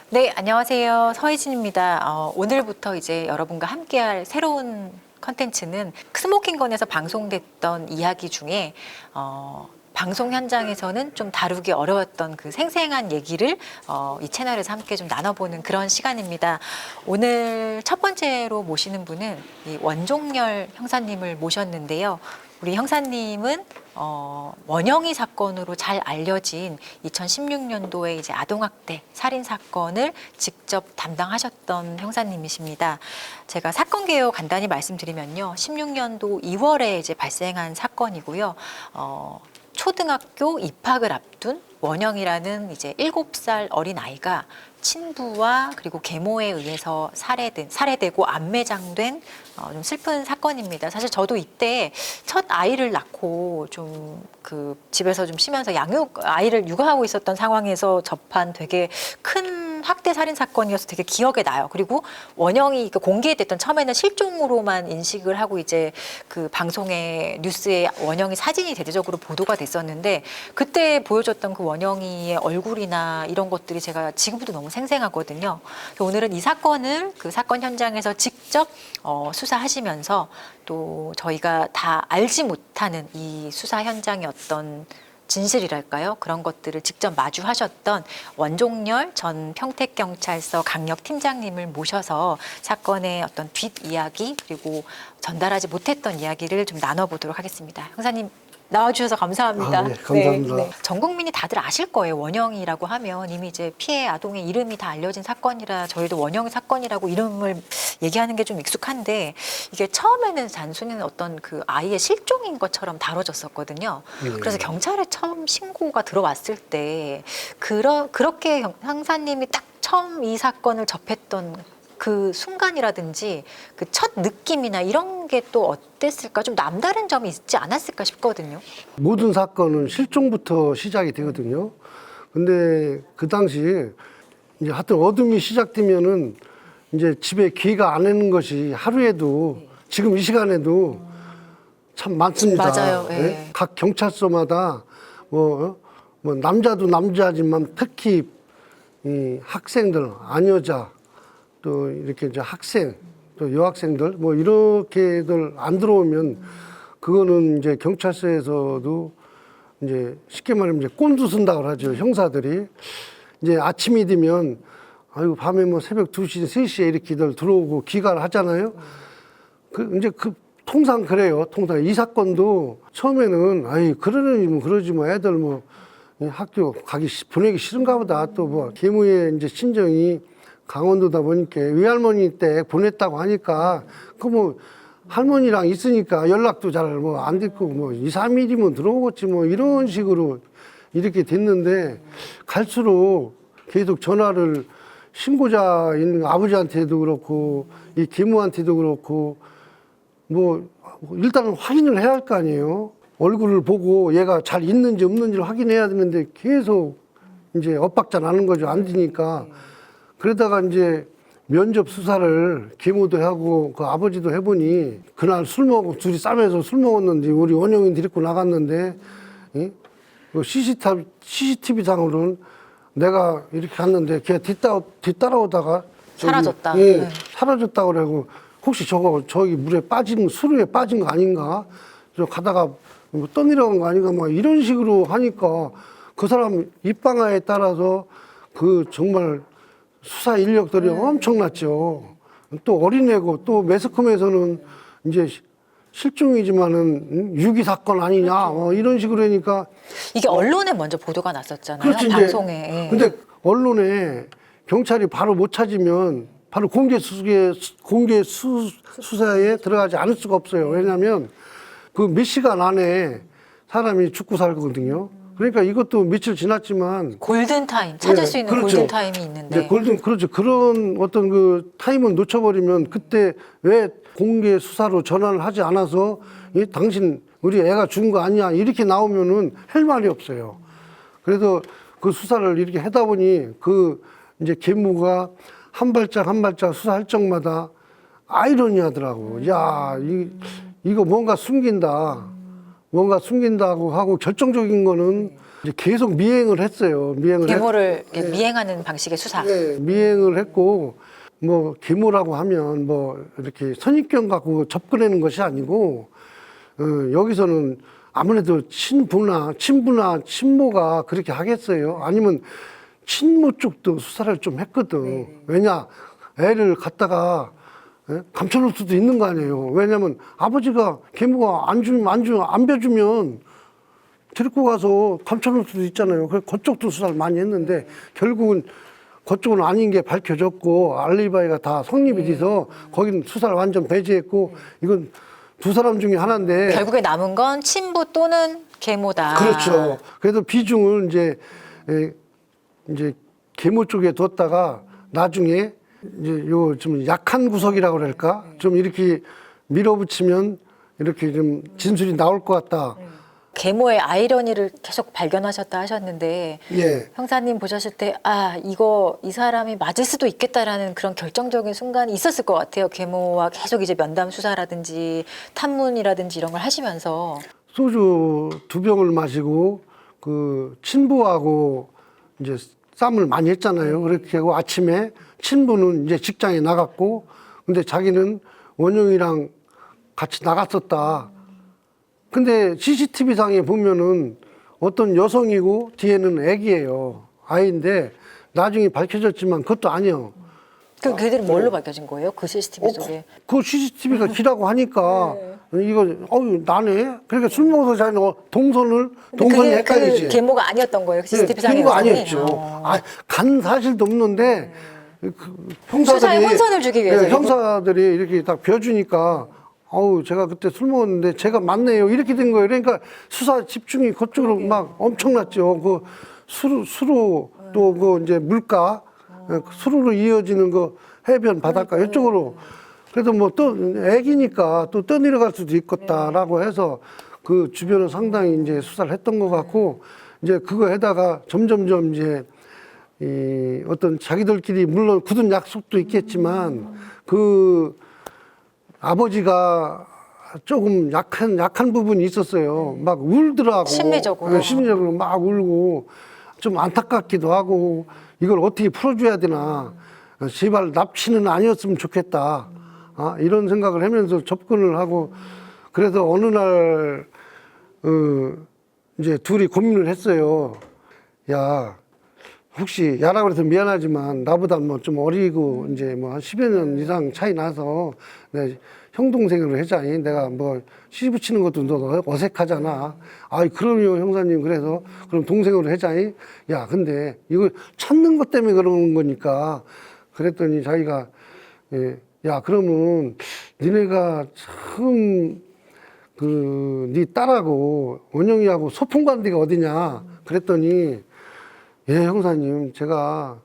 네, 안녕하세요. 서희진입니다. 오늘부터 이제 여러분과 함께할 새로운 컨텐츠는 스모킹건에서 방송됐던 이야기 중에 방송 현장에서는 좀 다루기 어려웠던 그 생생한 얘기를 이 채널에서 함께 좀 나눠보는 그런 시간입니다. 오늘 첫 번째로 모시는 분은 이 원종열 형사님을 모셨는데요. 우리 형사님은 원영희 사건으로 잘 알려진 2016년도에 이제 아동학대 살인 사건을 직접 담당하셨던 형사님이십니다. 제가 사건 개요 간단히 말씀드리면요, 16년도 2월에 이제 발생한 사건이고요. 초등학교 입학을 앞둔 원영이라는 이제 7살 어린 아이가 친부와 그리고 계모에 의해서 살해되고 암매장된 좀 슬픈 사건입니다. 사실 저도 이때 첫 아이를 낳고 좀 그 집에서 좀 쉬면서 아이를 육아하고 있었던 상황에서 접한 되게 큰 학대 살인 사건이어서 되게 기억에 나요. 그리고 원영이 공개됐던 처음에는 실종으로만 인식을 하고 이제 그 방송에 뉴스에 원영이 사진이 대대적으로 보도가 됐었는데 그때 보여줬던 그 원영이의 얼굴이나 이런 것들이 제가 지금도 너무 생생하거든요. 오늘은 이 사건을 그 사건 현장에서 직접 수사하시면서 또 저희가 다 알지 못하는 이 수사 현장의 어떤 진실이랄까요? 그런 것들을 직접 마주하셨던 원종열 전 평택경찰서 강력팀장님을 모셔서 사건의 어떤 뒷이야기 그리고 전달하지 못했던 이야기를 좀 나눠보도록 하겠습니다. 형사님 나와주셔서 감사합니다. 네, 감사합니다. 전 국민이 다들 아실 거예요. 원영이라고 하면 이미 이제 피해 아동의 이름이 다 알려진 사건이라 저희도 원영이 사건이라고 이름을 얘기하는 게 좀 익숙한데 이게 처음에는 단순히 어떤 그 아이의 실종인 것처럼 다뤄졌었거든요. 그래서 경찰에 처음 신고가 들어왔을 때 그렇게 형사님이 딱 처음 이 사건을 접했던 그 순간이라든지 그 첫 느낌이나 이런 게 또 어땠을까? 좀 남다른 점이 있지 않았을까 싶거든요. 모든 사건은 실종부터 시작이 되거든요. 근데 그 당시 이제 하여튼 어둠이 시작되면은 이제 집에 귀가 안 오는 것이 하루에도 지금 이 시간에도 참 많습니다. 맞아요. 예? 예. 각 경찰서마다 뭐 남자도 남자지만 특히 이 학생들, 아녀자 또 이렇게 이제 학생 또 여학생들 뭐 이렇게들 안 들어오면 그거는 이제 경찰서에서도 이제 쉽게 말하면 이제 꼰두 쓴다고 하죠. 형사들이 이제 아침이 되면 아이고 밤에 뭐 새벽 2시, 3시에 이렇게들 들어오고 귀가를 하잖아요. 이제 통상 그래요. 통상 이 사건도 처음에는 아이 그러니 뭐 그러지 뭐 애들 뭐 학교 보내기 싫은가 보다. 또 뭐 계모의 이제 친정이 강원도다 보니까 외할머니 때 보냈다고 하니까 그 뭐 할머니랑 있으니까 연락도 잘 뭐 안 됐고 뭐 2, 3일이면 들어오겠지 뭐 이런 식으로 이렇게 됐는데 갈수록 계속 전화를 신고자 있는 아버지한테도 그렇고 이 계모한테도 그렇고 뭐 일단은 확인을 해야 할 거 아니에요. 얼굴을 보고 얘가 잘 있는지 없는지를 확인해야 되는데 계속 이제 엇박자 나는 거죠. 안 되니까. 그러다가 이제 면접 수사를 계모도 하고 그 아버지도 해보니 그날 둘이 싸면서 술 먹었는데 우리 원영이 데리고 나갔는데 그 CCTV상으로는 내가 이렇게 갔는데 걔 뒤따라오다가 사라졌다. 예, 네. 사라졌다고 그러고 혹시 저기 물에 수루에 빠진 거 아닌가? 저 가다가 뭐 떠내려간 거 아닌가? 막 이런 식으로 하니까 그 사람 입방아에 따라서 그 정말 수사 인력들이 엄청났죠. 또 어린애고 또 매스컴에서는 이제 실종이지만은 유기 사건 아니냐 이런 식으로 하니까 이게 언론에 먼저 보도가 났었잖아요. 그렇지, 방송에. 예. 근데 언론에 경찰이 바로 못 찾으면 바로 공개 수사에 들어가지 않을 수가 없어요. 왜냐하면 그 몇 시간 안에 사람이 죽고 살거든요. 그러니까 이것도 며칠 지났지만 골든타임 찾을 예, 수 있는 그렇죠. 골든타임이 있는데 그렇죠. 그런 어떤 그 타임을 놓쳐버리면 그때 왜 공개 수사로 전환을 하지 않아서 당신 우리 애가 죽은 거 아니야 이렇게 나오면은 할 말이 없어요. 그래서 그 수사를 이렇게 하다 보니 그 이제 계모가 한 발짝 한 발짝 수사할 적마다 아이러니하더라고. 야, 이거 뭔가 숨긴다고 하고 결정적인 거는 이제 계속 미행을 했어요. 미행을 계모를 이렇게 미행하는 방식의 수사. 네, 미행을 했고 뭐 계모라고 하면 뭐 이렇게 선입견 갖고 접근하는 것이 아니고 여기서는 아무래도 친부나 친모가 그렇게 하겠어요. 아니면 친모 쪽도 수사를 좀 했거든. 왜냐 애를 갖다가 감춰놓을 수도 있는 거 아니에요. 왜냐면 아버지가 계모가 안 벼주면 데리고 가서 감춰놓을 수도 있잖아요. 그래서 그쪽도 수사를 많이 했는데 결국은 그쪽은 아닌 게 밝혀졌고 알리바이가 다 성립이 돼서 거기는 수사를 완전 배제했고 이건 두 사람 중에 하나인데 결국에 남은 건 친부 또는 계모다. 그렇죠. 그래서 비중을 이제 계모 쪽에 뒀다가 나중에 이제 요 좀 약한 구석이라고 그럴까 좀 이렇게 밀어붙이면 이렇게 좀 진술이 나올 것 같다. 계모의 아이러니를 계속 발견하셨다 하셨는데 예. 형사님 보셨을 때 이 사람이 맞을 수도 있겠다라는 그런 결정적인 순간이 있었을 것 같아요. 계모와 계속 이제 면담 수사라든지 탐문이라든지 이런 걸 하시면서 소주 2병을 마시고 그 친부하고 이제 싸움을 많이 했잖아요. 그렇게 하고 아침에 친부는 이제 직장에 나갔고 근데 자기는 원영이랑 같이 나갔었다. 근데 CCTV상에 보면은 어떤 여성이고 뒤에는 애기예요. 아이인데 나중에 밝혀졌지만 그것도 아니에요. 그들은 뭘로 밝혀진 거예요? 그 CCTV 속에. 그 CCTV가 기라고 하니까 이거 나네. 그러니까 술 먹어서 자기는 동선이 헷갈리지. 그 계모가 아니었던 거예요. CCTV 상에 계모가 아니었죠. 간 사실도 없는데 그 수사에 혼선을 주기 위해서 형사들이 이렇게 딱 벼주니까 제가 그때 술 먹었는데 제가 맞네요. 이렇게 된 거예요. 그러니까 수사 집중이 그쪽으로 막 엄청났죠. 그 수로 또 그 이제 물가, 수로로 이어지는 그 해변 바닷가 이쪽으로. 그래도 뭐 또 애기니까 또 떠내려갈 수도 있겠다라고 해서 그 주변을 상당히 이제 수사를 했던 것 같고 이제 그거 해다가 점점점 이제 이 어떤 자기들끼리 물론 굳은 약속도 있겠지만 그 아버지가 조금 약한 부분이 있었어요. 막 울더라고. 심리적으로 막 울고 좀 안타깝기도 하고 이걸 어떻게 풀어줘야 되나. 제발 납치는 아니었으면 좋겠다. 이런 생각을 하면서 접근을 하고 그래서 어느 날 이제 둘이 고민을 했어요. 야, 혹시 야라고 해서 미안하지만 나보다 뭐 좀 어리고 이제 뭐 한 10여 년 이상 차이 나서 내 형 동생으로 하자니 내가 뭐 시집 붙이는 것도 너 어색하잖아. 그럼요 형사님. 그래서 그럼 동생으로 하자니. 야 근데 이거 찾는 것 때문에 그러는 거니까 그랬더니 자기가 야 그러면 니네가 참 네 딸하고 원영이하고 소풍 간 데가 어디냐 그랬더니 예, 형사님, 제가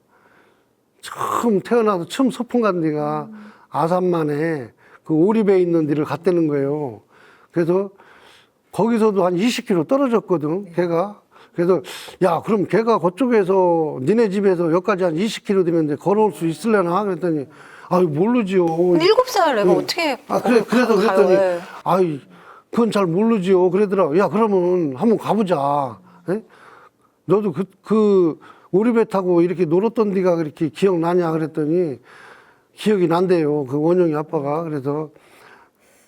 태어나서 처음 소풍 간 데가 아산만에 그 오리배에 있는 데를 갔다는 거예요. 그래서 거기서도 한 20km 떨어졌거든, 걔가. 그래서, 야, 그럼 걔가 그쪽에서, 니네 집에서 여기까지 한 20km 되는데 걸어올 수 있을래나? 그랬더니, 모르지요. 7살 애가 어떻게. 그래서 그랬더니, 그건 잘 모르지요. 그러더라고. 야, 그러면 한번 가보자. 에? 너도 그 오리배 타고 이렇게 놀았던 데가 그렇게 기억나냐 그랬더니 기억이 난대요. 그 원영이 아빠가. 그래서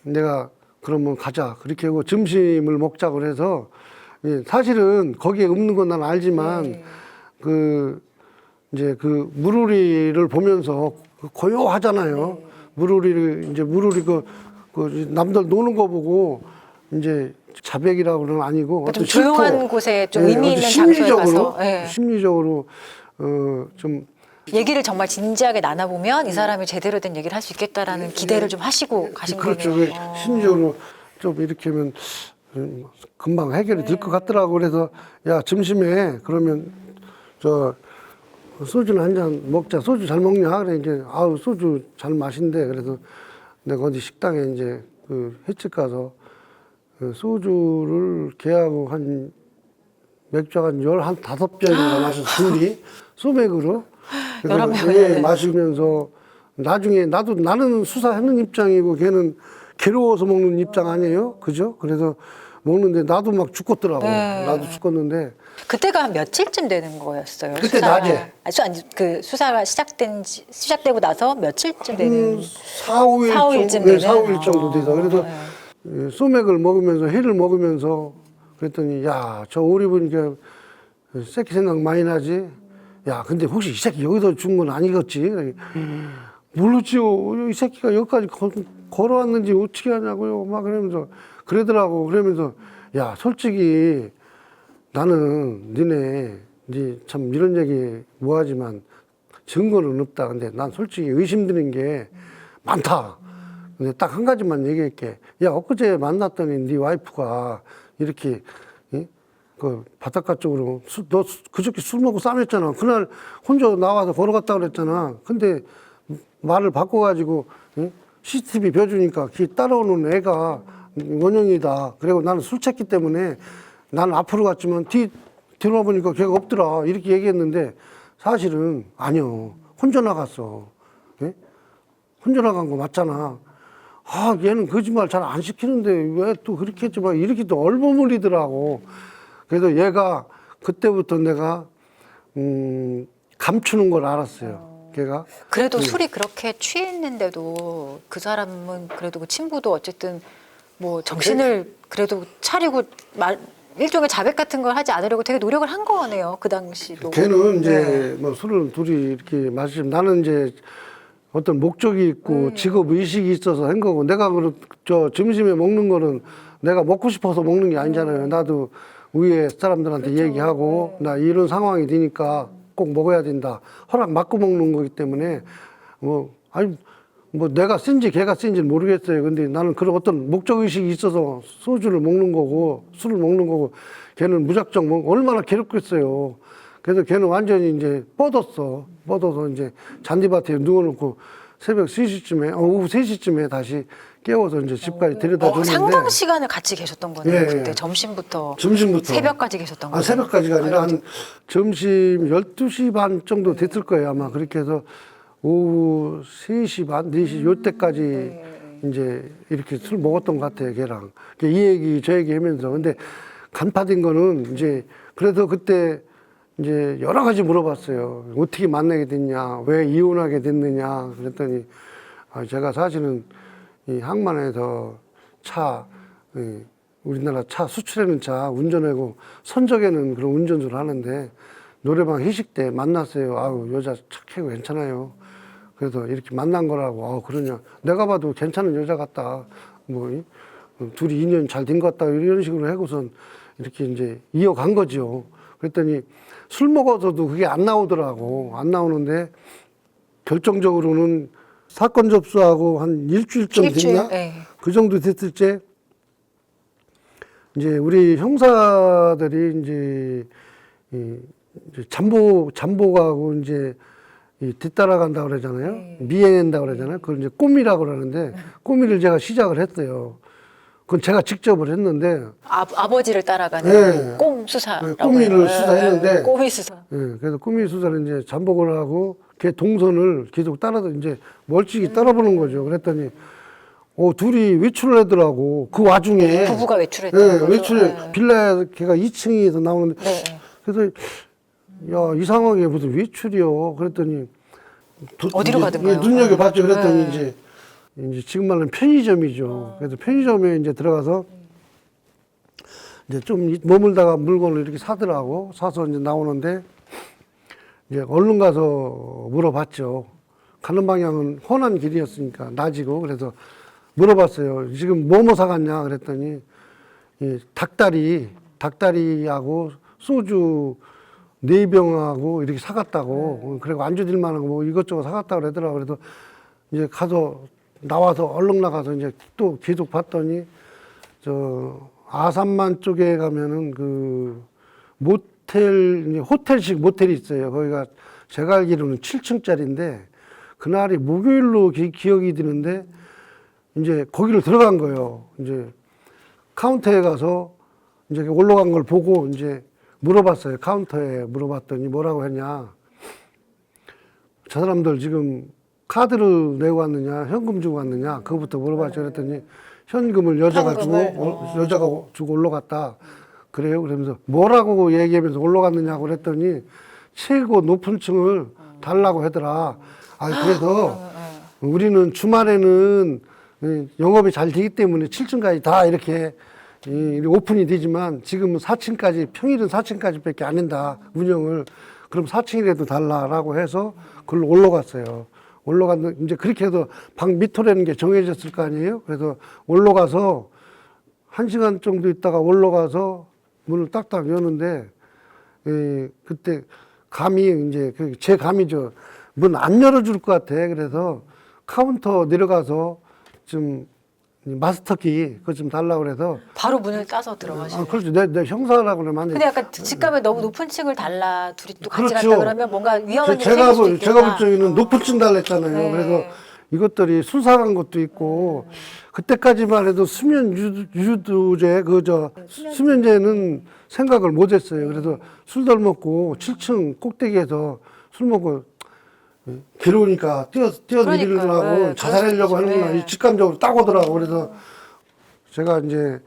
내가 그러면 가자. 그렇게 하고 점심을 먹자고 해서 사실은 거기에 없는 건 난 알지만 이제 그 물우리를 보면서 고요하잖아요. 물우리 그 남들 노는 거 보고 이제 자백이라고는 아니고 좀 조용한 곳에 좀 의미 있는 장소에 가서 심리적으로 좀 얘기를 정말 진지하게 나눠보면 이 사람이 제대로 된 얘기를 할 수 있겠다라는 기대를 좀 하시고 가신 그렇죠. 거네요. 심리적으로 좀 이렇게 하면 금방 해결이 될 것 같더라고. 그래서 야 점심에 그러면 저 소주는 한 잔 먹자. 소주 잘 먹냐? 그래 이제 소주 잘 마신대. 그래서 내가 어디 식당에 이제 그 횟집 가서 소주를 걔하고 한 맥주 한 15병인가 마셨어. 둘이 소맥으로. 여러 명을 마시면서 나중에 나는 수사하는 입장이고 걔는 괴로워서 먹는 입장 아니에요? 그죠? 그래서 먹는데 나도 막 죽겠더라고. 나도 죽겠는데 그때가 한 며칠쯤 되는 거였어요? 그때 낮에. 그 수사가 시작되고 나서 며칠쯤 되는? 4, 5일 4, 5일쯤 정도, 되는? 4, 5일 정도 돼서. 그래서 네. 소맥을 먹으면서, 회를 먹으면서 그랬더니, 야, 저 우리 분 이제 새끼 생각 많이 나지? 야, 근데 혹시 이 새끼 여기서 준 건 아니겠지? 모르지요. 이 새끼가 여기까지 걸어왔는지 어떻게 하냐고요. 막 그러면서 그러더라고. 그러면서 야, 솔직히 나는 니네 참 이런 얘기 뭐하지만 증거는 없다. 근데 난 솔직히 의심드는 게 많다. 근데 딱 한 가지만 얘기할게. 야, 엊그제 만났더니 네 와이프가 이렇게 그 바닷가 쪽으로 너 그저께 술 먹고 싸맸잖아. 그날 혼자 나와서 걸어갔다 그랬잖아. 근데 말을 바꿔가지고 CCTV 벼주니까 그 따라오는 애가 원영이다. 그리고 나는 술 챘기 때문에 나는 앞으로 갔지만 뒤돌아 보니까 걔가 없더라. 이렇게 얘기했는데 사실은 아니요. 혼자 나갔어. 예? 혼자 나간 거 맞잖아. 아, 얘는 거짓말 잘 안 시키는데 왜 또 그렇게 했지? 막 이렇게 또 얼버무리더라고. 그래서 얘가 그때부터 내가 감추는 걸 알았어요. 걔가. 그래도 술이 그렇게 취했는데도 그 사람은 그래도 그 친구도 어쨌든 뭐 정신을 그래도 차리고 일종의 자백 같은 걸 하지 않으려고 되게 노력을 한 거네요. 그 당시도. 걔는 이제 뭐 술을 둘이 이렇게 마시면 나는 이제 어떤 목적이 있고 직업 의식이 있어서 한 거고 내가 저 점심에 먹는 거는 내가 먹고 싶어서 먹는 게 아니잖아요. 나도 위에 사람들한테 그렇죠. 얘기하고 나 이런 상황이 되니까 꼭 먹어야 된다. 허락 받고 먹는 거기 때문에 뭐 내가 쓴지 걔가 쓴지 모르겠어요. 근데 나는 그런 어떤 목적 의식이 있어서 소주를 먹는 거고 술을 먹는 거고 걔는 무작정 얼마나 괴롭겠어요. 그래서 걔는 완전히 이제 뻗어서 이제 잔디밭에 누워놓고 새벽 3시쯤에 오후 3시쯤에 다시 깨워서 이제 집까지 데려다 줬는데 상당 시간을 같이 계셨던 거네요. 예, 그때 예. 점심부터 점심부터 새벽까지 계셨던 거예요. 새벽까지가 아니라 한 점심 12시 반 정도 됐을 거예요. 아마 그렇게 해서 오후 3시 반, 4시 요때까지 이제 이렇게 술 먹었던 것 같아요. 걔랑. 이 얘기 저 얘기 하면서. 근데 간파된 거는 이제 그래서 그때 이제 여러 가지 물어봤어요. 어떻게 만나게 됐냐, 왜 이혼하게 됐느냐. 그랬더니 제가 사실은 이 항만에서 우리나라 차 수출하는 차 운전하고 선적에는 그런 운전수를 하는데 노래방 회식 때 만났어요. 아우 여자 착하고 괜찮아요. 그래서 이렇게 만난 거라고. 그러냐. 내가 봐도 괜찮은 여자 같다. 둘이 인연 잘 된 것 같다. 이런 식으로 하고선 이렇게 이제 이어간 거죠. 그랬더니 술 먹어서도 그게 안 나오더라고. 안 나오는데 결정적으로는 사건 접수하고 한 일주일쯤 됐나? 네. 그 정도 됐을 때 이제 우리 형사들이 이제 잠복하고 이제 뒤따라간다고 그러잖아요. 미행한다고 그러잖아요. 그걸 이제 꼬미라고 그러는데 꼬미를 제가 시작을 했어요. 그건 제가 직접을 했는데 아버지를 따라가는 네. 꼼 수사라고 꼬미를 수사했는데 꼬미 수사. 그래서 꼬미 수사를 이제 잠복을 하고 걔 동선을 계속 이제 멀찍이 따라보는 거죠. 그랬더니 둘이 외출을 하더라고. 그 와중에 부부가 외출했다는 거죠. 외출에 빌라 걔가 2층에서 나오는데 그래서 야, 이 상황에 무슨 외출이요? 그랬더니 어디로 가든가요? 눈여겨 봤죠. 그랬더니 이제 지금 말하는 편의점이죠. 그래서 편의점에 이제 들어가서 이제 좀 머물다가 물건을 이렇게 사더라고. 사서 이제 나오는데 이제 얼른 가서 물어봤죠. 가는 방향은 훤한 길이었으니까 낮이고 그래서 물어봤어요. 지금 뭐 사갔냐 그랬더니 이 닭다리하고 소주 4병하고 이렇게 사갔다고. 그리고 안주들 만한 거 이것저것 사갔다고 그러더라고. 그래서 이제 나와서 얼른 나가서 이제 또 계속 봤더니 아산만 쪽에 가면은 그 호텔식 모텔이 있어요. 거기가 제가 알기로는 7층짜리인데 그날이 목요일로 기억이 드는데 이제 거기를 들어간 거예요. 이제 카운터에 가서 이제 올라간 걸 보고 이제 물어봤어요. 카운터에 물어봤더니 뭐라고 했냐. 저 사람들 지금 카드를 내고 왔느냐, 현금 주고 왔느냐, 그거부터 물어봤죠. 그랬더니 현금을 여자가 주고 올라갔다. 그래요? 그러면서 뭐라고 얘기하면서 올라갔느냐고 그랬더니 최고 높은 층을 달라고 하더라. 그래서 우리는 주말에는 영업이 잘 되기 때문에 7층까지 다 이렇게 오픈이 되지만 지금은 4층까지, 평일은 4층까지밖에 안 한다, 운영을. 그럼 4층이라도 달라라고 해서 그걸로 올라갔어요. 올라갔는데, 이제 그렇게 해서 방 밑으로라는 게 정해졌을 거 아니에요? 그래서 올라가서 1시간 정도 있다가 올라가서 문을 딱딱 여는데, 그때 감이 이제, 제 감이죠. 문 안 열어줄 것 같아. 그래서 카운터 내려가서 좀 마스터키 그거 좀 달라고 그래서. 바로 문을 까서 들어가시는. 그렇죠. 내 형사라고 그러면 안 돼. 근데 약간 직감에 너무 높은 층을 달라 둘이 또 같이 그렇죠. 간다 그러면 뭔가 위험한 일이 제가 생길 수도 있겠다. 제가 볼 적에는 높은 층 달랬잖아요. 네. 그래서 이것들이 수상한 것도 있고, 그때까지만 해도 수면 유도제, 수면제는 생각을 못 했어요. 그래서 술덜 먹고 7층 꼭대기에서 술 먹고 괴로우니까 뛰어내리려고 네, 자살하려고 그럴 수 하는구나. 있죠. 이 직감적으로 딱 오더라고. 그래서 제가 이제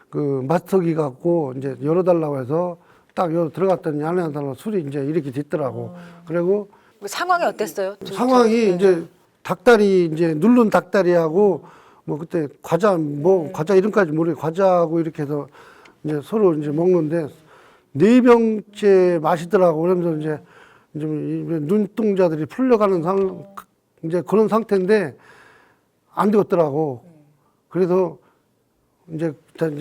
그 마스터기 갖고 이제 열어달라고 해서 딱 열어 들어갔더니 안에 한 사람 술이 이제 이렇게 됐더라고. 그리고 상황이 어땠어요? 상황이 이제 닭다리, 이제 누른 닭다리하고 뭐 그때 과자, 과자 이름까지 모르겠고 과자하고 이렇게 해서 이제 서로 이제 먹는데 4병째 마시더라고. 그러면서 이제 눈동자들이 풀려가는 이제 그런 상태인데 안 되겠더라고. 그래서 이제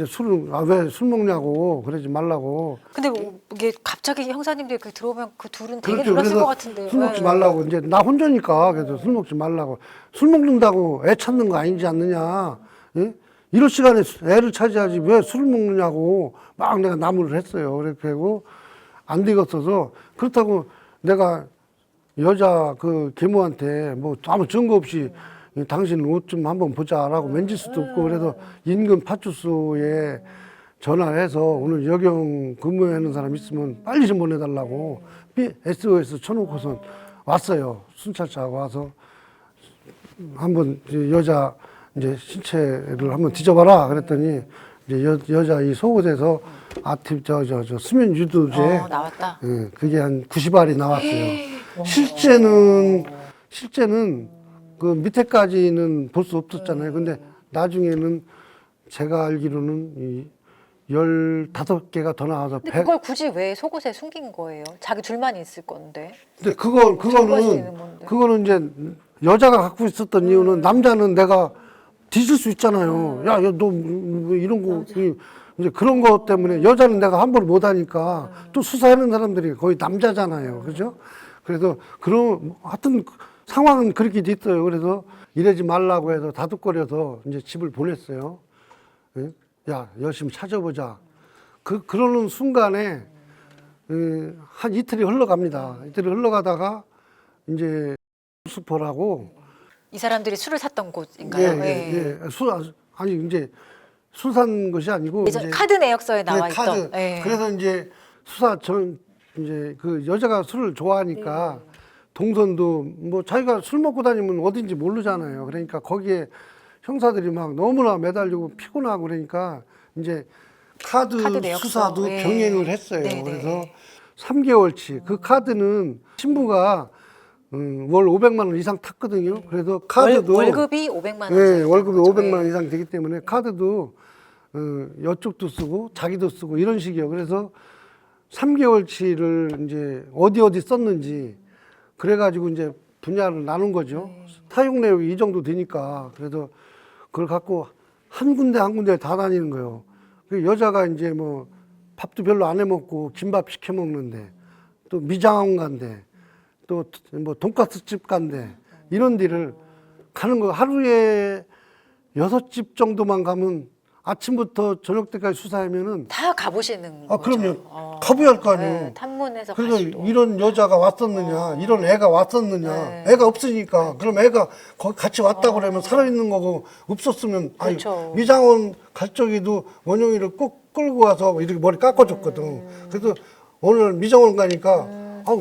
술을, 왜 술 먹냐고 그러지 말라고. 근데 뭐 이게 갑자기 형사님들 들어오면 그 둘은 되게 그렇죠. 놀랐을 그래서 것 같은데. 술 먹지 말라고. 이제 나 혼자니까 그래서 술 먹지 말라고. 술 먹는다고 애 찾는 거 아니지 않느냐. 예? 이럴 시간에 애를 찾아야지 왜 술을 먹느냐고 막 내가 나무를 했어요. 그렇게 하고 안 되겠어서. 그렇다고 내가 여자 그 계모한테 뭐 아무 증거 없이 당신 옷 좀 한번 보자라고 만질 수도 없고, 그래서 인근 파출소에 전화해서 오늘 여경 근무하는 사람 있으면 빨리 좀 보내달라고 SOS 쳐놓고선 왔어요. 순찰차가 와서 한번 여자 이제 신체를 한번 뒤져봐라 그랬더니 이제 여자 이 속옷에서 아팁 저 수면 유도제 나왔다. 예, 그게 한 90알이 나왔어요. 실제는 그 밑에까지는 볼 수 없었잖아요. 근데 나중에는 제가 알기로는 이 15개가 더 나와서 근데 그걸 굳이 왜 속옷에 숨긴 거예요? 자기 둘만 있을 건데. 근데 정보할 수 있는 건데. 그거는 이제 여자가 갖고 있었던 이유는, 남자는 내가 뒤질 수 있잖아요. 야, 너 뭐 이런 거 이제 그런 것 때문에 여자는 내가 함부로 못 하니까 또 수사하는 사람들이 거의 남자잖아요. 그죠? 그래서 하여튼 상황은 그렇게 됐어요. 그래서 이러지 말라고 해서 다독거려서 이제 집을 보냈어요. 예? 야, 열심히 찾아보자. 그러는 순간에 한 이틀이 흘러갑니다. 이틀이 흘러가다가 이제 수포라고. 이 사람들이 술을 샀던 곳인가요? 예. 아니 이제 술 산 것이 아니고 예전 이제 카드 내역서에 나와 카드. 있던. 예. 그래서 이제 이제 그 여자가 술을 좋아하니까 동선도 뭐 자기가 술 먹고 다니면 어딘지 모르잖아요. 그러니까 거기에 형사들이 막 너무나 매달리고 피곤하고 그러니까 이제 카드 내역서. 수사도 예. 병행을 했어요. 네네. 그래서 3개월치 그 카드는 신부가 월 500만 원 이상 탔거든요. 그래서 카드도 월급이 500만 원. 네, 월급이 500만 원 이상 되기 때문에 카드도 이쪽도 쓰고 자기도 쓰고 이런 식이요. 그래서 3개월치를 이제 어디 썼는지 그래가지고 이제 분야를 나눈 거죠. 사용 내역이 이 정도 되니까. 그래서 그걸 갖고 한 군데 다 다니는 거예요. 그 여자가 이제 뭐 밥도 별로 안 해 먹고 김밥 시켜 먹는데, 또 미장원 간대, 또 뭐 돈가스 집 간대, 이런 데를 가는 거. 하루에 6집 정도만 가면 아침부터 저녁 때까지 수사하면은. 다 가보시는 아, 거죠? 그럼요. 가봐야 할 거 아니에요. 네, 탐문해서 그래서 가시고. 이런 여자가 왔었느냐, 이런 애가 왔었느냐. 애가 없으니까. 그럼 애가 거기 같이 왔다고 그러면 살아있는 거고, 없었으면, 그렇죠. 미장원 갈 적에도 원영이를 꼭 끌고 와서 이렇게 머리 깎아줬거든. 그래서 오늘 미장원 가니까,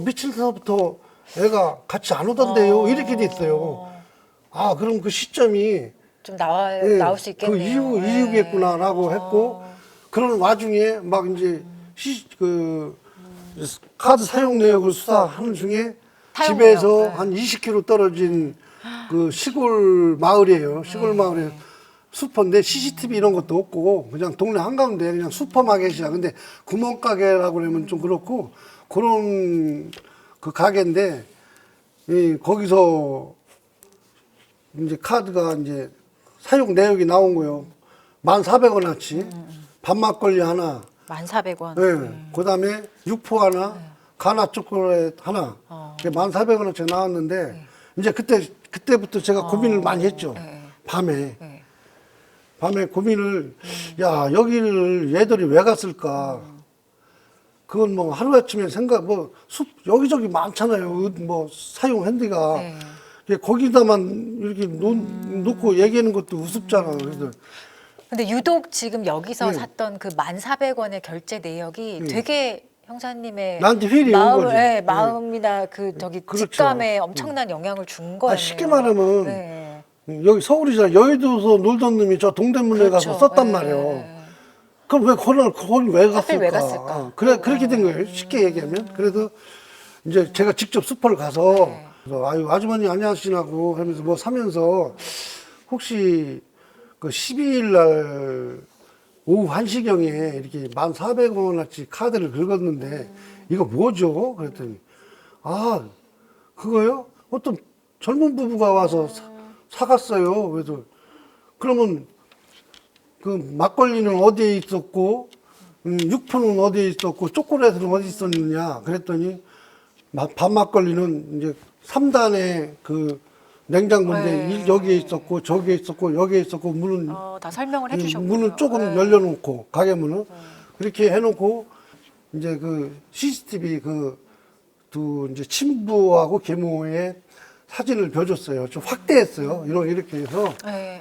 며칠 전부터 애가 같이 안 오던데요. 이렇게 됐어요. 그럼 그 시점이 좀 나올 수 있겠네요. 그 이유겠구나라고 했고, 그런 와중에 막 이제 카드 사용 내역을 수사하는 중에 사용 집에서 내역, 네. 한 20km 떨어진 그 시골 마을이에요. 시골 마을에 슈퍼인데 CCTV 이런 것도 없고 그냥 동네 한가운데 그냥 슈퍼마켓이야. 근데 구멍가게라고 그러면 좀 그렇고 그런 그 가게인데 거기서 이제 카드가 이제 사용 내역이 나온 거예요. 1,400원어치 밥막걸리 하나, 1,400원. 네. 그다음에 육포 하나, 가나 초콜릿 하나. 1,400원어치 나왔는데 이제 그때부터 제가 고민을 많이 했죠. 밤에. 밤에 고민을 야 여기를 얘들이 왜 갔을까? 그건 뭐 하루아침에 여기저기 많잖아요. 뭐 사용 핸디가 거기다만 이렇게 놓고 얘기하는 것도 우습잖아. 그래서 근데 유독 지금 여기서 네. 샀던 그 1,400원의 결제 내역이 되게 형사님의 나한테 휠이 온 거지. 네. 마음이나 그 저기 그렇죠. 직감에 엄청난 영향을 준 거예요. 쉽게 말하면 네. 여기 서울이잖아. 여의도에서 놀던 놈이 저 동대문에 그렇죠. 가서 썼단 네. 말이에요. 그럼 왜 거기 왜 갔을까? 하필 왜 갔을까? 그렇게 된 거예요. 쉽게 얘기하면. 그래서 이제 제가 직접 슈퍼를 가서 그래서 아유 아주머니 안녕하시냐고 하면서 뭐 사면서 혹시 그 12일 날 오후 1시경에 이렇게 1,400원어치 카드를 긁었는데 이거 뭐죠? 그랬더니 아 그거요? 어떤 젊은 부부가 와서 사갔어요. 그래서 그러면 그 막걸리는 어디에 있었고 육포는 어디에 있었고 초콜릿은 어디 있었느냐 그랬더니 밥막걸리는 이제 3단의 그 냉장고인데 여기에 있었고 저기에 있었고 여기에 있었고 문은 다 설명을 해주셨군요. 문은 조금 열려놓고 가게 문은 그렇게 해놓고 이제 그 CCTV 두 이제 친부하고 계모의 사진을 벼줬어요. 좀 확대했어요. 이렇게 해서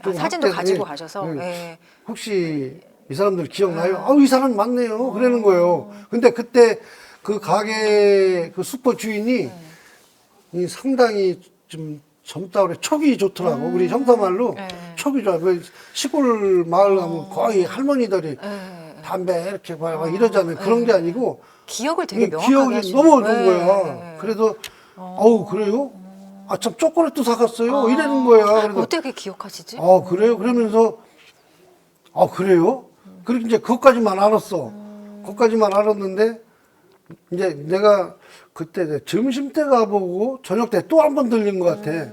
좀 사진도 확대- 가지고 예, 가셔서 예. 혹시 이 사람들 기억나요? 이 사람 맞네요. 그러는 거예요. 근데 그때 그 가게 그 슈퍼 주인이 이 상당히 좀 젊다 그래 촉이 좋더라고. 우리 형사말로 촉이 좋아. 그 시골 마을 가면 거의 할머니들이 담배 이렇게 막 이러잖아요. 그런 게 아니고 기억을 되게 명확하게 기억이 하시는 너무 좋은 네. 거야. 그래서 어우 그래요? 아 참 초콜릿도 사갔어요. 이러는 거야. 그래서 어떻게 기억하시지? 그래요? 그러면서 그래요? 그렇게 이제 그것까지만 알았어. 그것까지만 알았는데 이제 내가 그때 점심 때 가보고 저녁 때 또 한 번 들린 것 같아.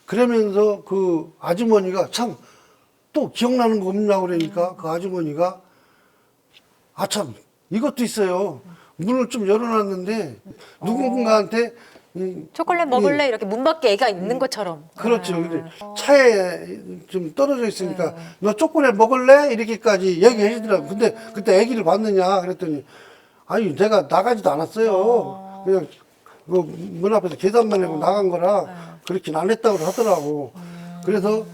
그러면서 그 아주머니가 참 또 기억나는 거 없냐고 그러니까 그 아주머니가 참 이것도 있어요. 문을 좀 열어놨는데 누군가한테 초콜릿 먹을래? 이렇게 문 밖에 애가 있는 것처럼. 그렇죠. 근데 차에 좀 떨어져 있으니까 너 초콜릿 먹을래? 이렇게까지 얘기해 주더라고. 근데 그때 아기를 봤느냐 그랬더니 아니 내가 나가지도 않았어요. 그냥 그 문 앞에서 계산만 하고 나간 거라 그렇게는 안 했다고 하더라고. 그래서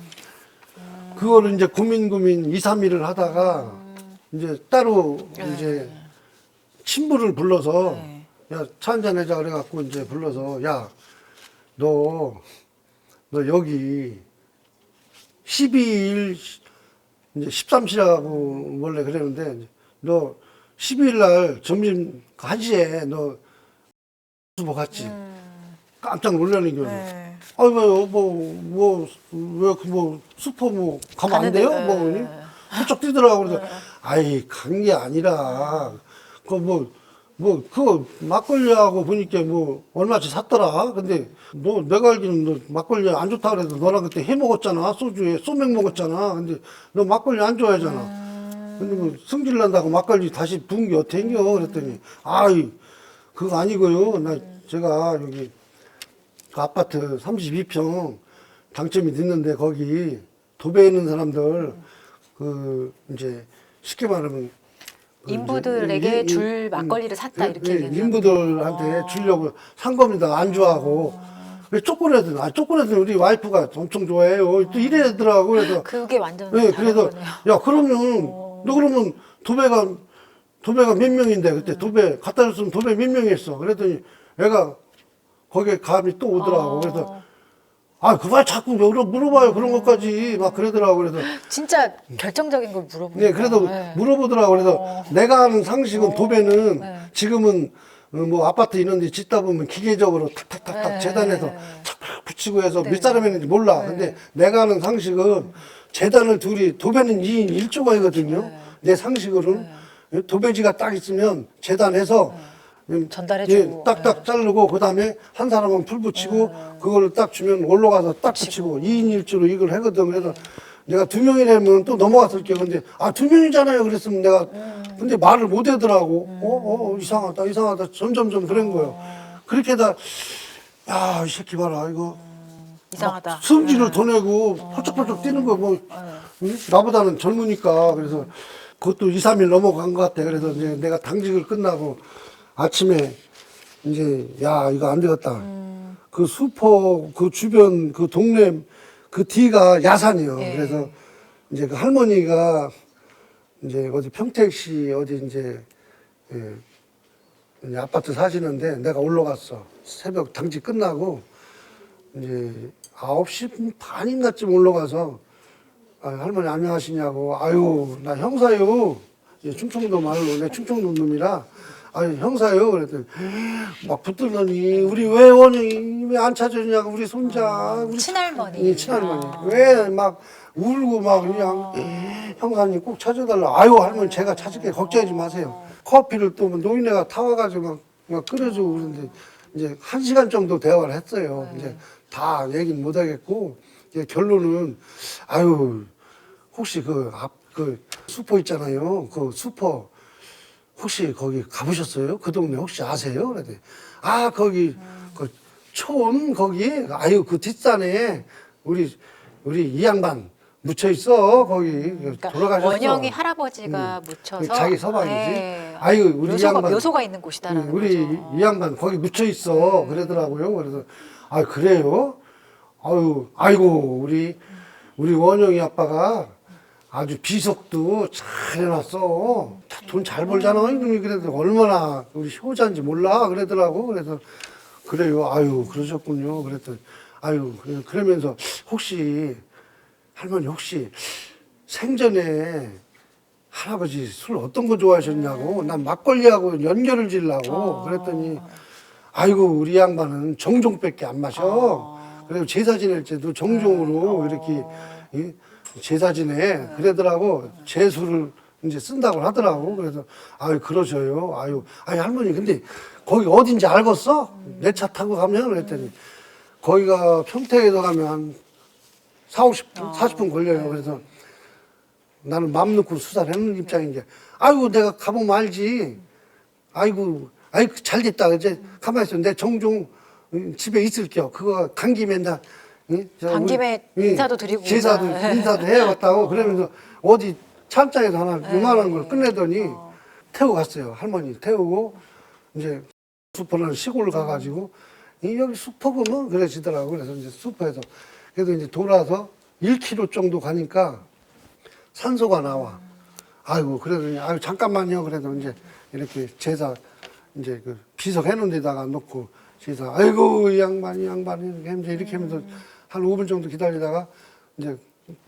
그거를 이제 고민 2, 3일을 하다가 이제 따로 이제 친부를 불러서 야, 차 한잔 하자 그래갖고 이제 불러서 야, 너 여기 12일 이제 13시라고 원래 그랬는데 너 12일 날 점심 1시에 너 뭐 갔지? 깜짝 놀라는 거예요. 아이고 뭐 슈퍼 뭐 가면 안 돼요? 뭐 훌쩍 뛰더라고. 그래서 아이 간 게 아니라 그거 막걸리하고 보니까 뭐 얼마치 샀더라. 근데 내가 알기로는 너 막걸리 안 좋다 그래서 너랑 그때 해 먹었잖아. 소주에 소맥 먹었잖아. 근데 너 막걸리 안 좋아하잖아. 근데 뭐 승질 난다고 막걸리 다시 부은 게 어떻게 생겨? 그랬더니 그거 아니고요. 제가 여기 그 아파트 32평 당첨이 됐는데 거기 도배해 있는 사람들 이제 쉽게 말하면 인부들에게 줄 막걸리를 샀다 이렇게 얘기해요. 인부들한테 주려고 산 겁니다. 안주하고. 왜 초콜릿은 우리 와이프가 엄청 좋아해요. 또 이래더라고. 그래서 그게 완전 네, 다른 그래서 거네요. 야 그러면 너 그러면 도배가 몇 명인데 그때 도배 갖다 줬으면 도배 몇 명이 했어. 그랬더니 애가 거기에 감이 또 오더라고. 그래서 아, 그말 자꾸 물어봐요. 그런 것까지. 막 그러더라고. 그래서. 진짜 결정적인 걸 물어보니까. 네, 그래도 네. 물어보더라고. 그래서 내가 아는 상식은 도배는 네. 지금은 뭐 아파트 이런 데 짓다 보면 기계적으로 탁탁탁탁 네. 재단해서 착착 붙이고 해서 네. 몇 사람 했는지 몰라. 근데 내가 아는 상식은 재단을 둘이 도배는 2인 1조가이거든요. 내 상식으로는 도배지가 딱 있으면 재단해서 전달해주고. 딱딱 자르고 그다음에 한 사람은 풀 붙이고 그거를 딱 주면 올라가서 딱 붙이고 2인 1조로 이걸 하거든. 그래서 내가 2명이라면 또 넘어갔을 게 근데 2명이잖아요. 그랬으면 내가 근데 말을 못 하더라고. 이상하다. 점점점 그런 거예요. 그렇게 다 야, 이 새끼 봐라. 이거 이상하다. 막 승질을 더 내고 펄쩍펄쩍 뛰는 거 뭐 나보다는 젊으니까 그래서 그것도 2, 3일 넘어간 것 같아. 그래서 이제 내가 당직을 끝나고 아침에 이제 야 이거 안 되겠다. 그 수포 그 주변 그 동네 그 뒤가 야산이요. 예. 그래서 이제 그 할머니가 이제 어디 평택시 어디 이제 이제 아파트 사시는데 내가 올라갔어. 새벽 당직 끝나고 이제 9시 반인가쯤 올라가서 할머니 안녕하시냐고. 아유 나 형사요. 충청도 말로 내 충청도 놈이라. 아니 형사요. 그랬더니 막 붙들더니 우리 왜 원영이 왜 안 찾아주냐고 우리 손자 우리 친할머니. 친할머니 왜 막 울고 막 그냥 형사님 꼭 찾아달라. 아유 할머니 제가 찾을게 걱정하지 마세요. 커피를 또 노인네가 타와가지고 막 끓여주고 그러는데 이제 1시간 정도 대화를 했어요. 이제 다 얘기는 못 하겠고 이제 결론은 아유 혹시 그 수포 있잖아요. 그 수포 혹시 거기 가보셨어요? 그 동네 혹시 아세요? 그랬더니 거기 그 초원 거기 아유 그 뒷산에 우리 이 양반 묻혀 있어 거기 그러니까 돌아가셨어. 원영이 할아버지가 묻혀서 자기 서방이지. 네. 아유 우리 이 양반 묘소가 있는 곳이다라는 우리 거죠. 이 양반 거기 묻혀 있어 그러더라고요. 그래서 그래요? 아이고 우리 원영이 아빠가 아주 비석도 잘 해놨어. 돈 잘 벌잖아. 이놈이 그래도 얼마나 우리 효자인지 몰라. 그러더라고. 그래서 그래요. 아유, 그러셨군요. 그랬더니 그러면서 혹시 할머니 혹시 생전에 할아버지 술 어떤 거 좋아하셨냐고. 난 막걸리하고 연결을 지으려고. 그랬더니 아이고 우리 양반은 정종밖에 안 마셔. 그리고 제사 지낼 때도 정종으로 이렇게 제사 지내 그러더라고. 제수를 이제 쓴다고 하더라고. 그래서 그러셔요. 아유 할머니 근데 거기 어딘지 알겠어? 내 차 타고 가면 그랬더니 거기가 평택에서 가면 한 40분 40분 걸려요. 그래서 나는 맘 놓고 수사를 하는 입장인 게 내가 가보면 알지. 아이고 잘 됐다. 이제 가만히 있어. 내 정종 집에 있을게요. 그거 간 김에 간 김에 인사도 드리고 제사도 인사도 해야겠다고 그러면서 어디 찬장에서 하나 요만한 걸 끝내더니 태우고 갔어요. 할머니 태우고 이제 수포는 시골 가가지고 여기 수포구만 그러시더라고. 그래서 이제 수포에서 그래도 이제 돌아서 1km 정도 가니까 산소가 나와. 아이고 그러더니 잠깐만요. 그래도 이제 이렇게 제사 이제 그 비석 해놓은 데다가 놓고 제사 아이고 이 양반이 이렇게 하면서 한 5분 정도 기다리다가 이제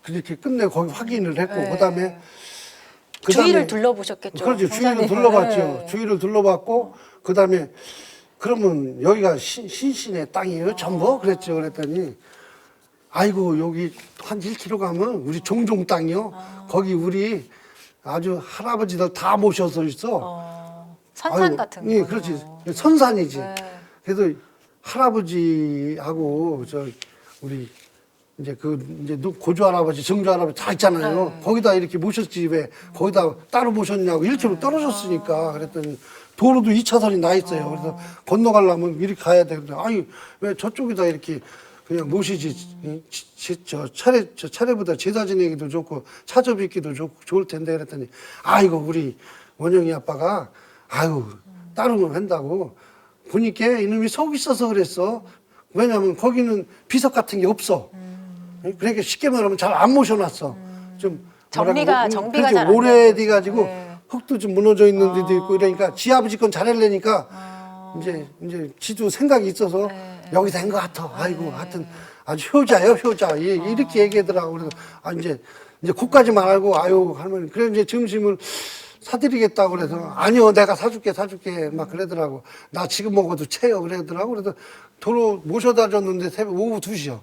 그렇게 끝내고 거기 확인을 했고 그다음에 주위를 둘러보셨겠죠. 그렇죠. 주위를 성사님. 둘러봤죠. 네. 주위를 둘러봤고 그다음에 그러면 여기가 신신의 땅이에요 전부 그랬죠. 그랬더니 아이고 여기 한 1km 가면 우리 종종 땅이요. 거기 우리 아주 할아버지들 다 모셔서 있어. 선산 같은 거. 예, 그렇지. 선산이지. 네. 그래서 할아버지하고 우리 이제 고조 할아버지, 정조 할아버지 다 있잖아요. 거기다 이렇게 모셨지 왜 거기다 따로 모셨냐고 1km 떨어졌으니까 그랬더니 도로도 2차선이 나 있어요. 그래서 건너가려면 이렇게 가야 되는데 왜 저쪽에다 이렇게 그냥 모시지 저 차례보다 제사 지내기도 좋고 차접 있기도 좋을 텐데 그랬더니 우리 원영이 아빠가 따로는 한다고 보니까 이놈이 속이 있어서 그랬어. 왜냐면 거기는 비석 같은 게 없어. 그러니까 쉽게 말하면 잘 안 모셔놨어. 좀 정비가 그렇지, 잘 안 오래돼 가지고 네. 흙도 좀 무너져 있는 데도 있고 그러니까 지 아버지 건 잘하려니까 이제 지도 생각이 있어서 여기다 한 것 같아. 하여튼 아주 효자예요, 효자. 이렇게 얘기하더라고. 그래서 이제 그까지만 알고 아유 할머니 그래 이제 점심을 사드리겠다고 그래서 아니요 내가 사줄게 막 그러더라고. 나 지금 먹어도 채요 그러더라고. 그래서 도로 모셔다 줬는데 새벽 오후 2시요.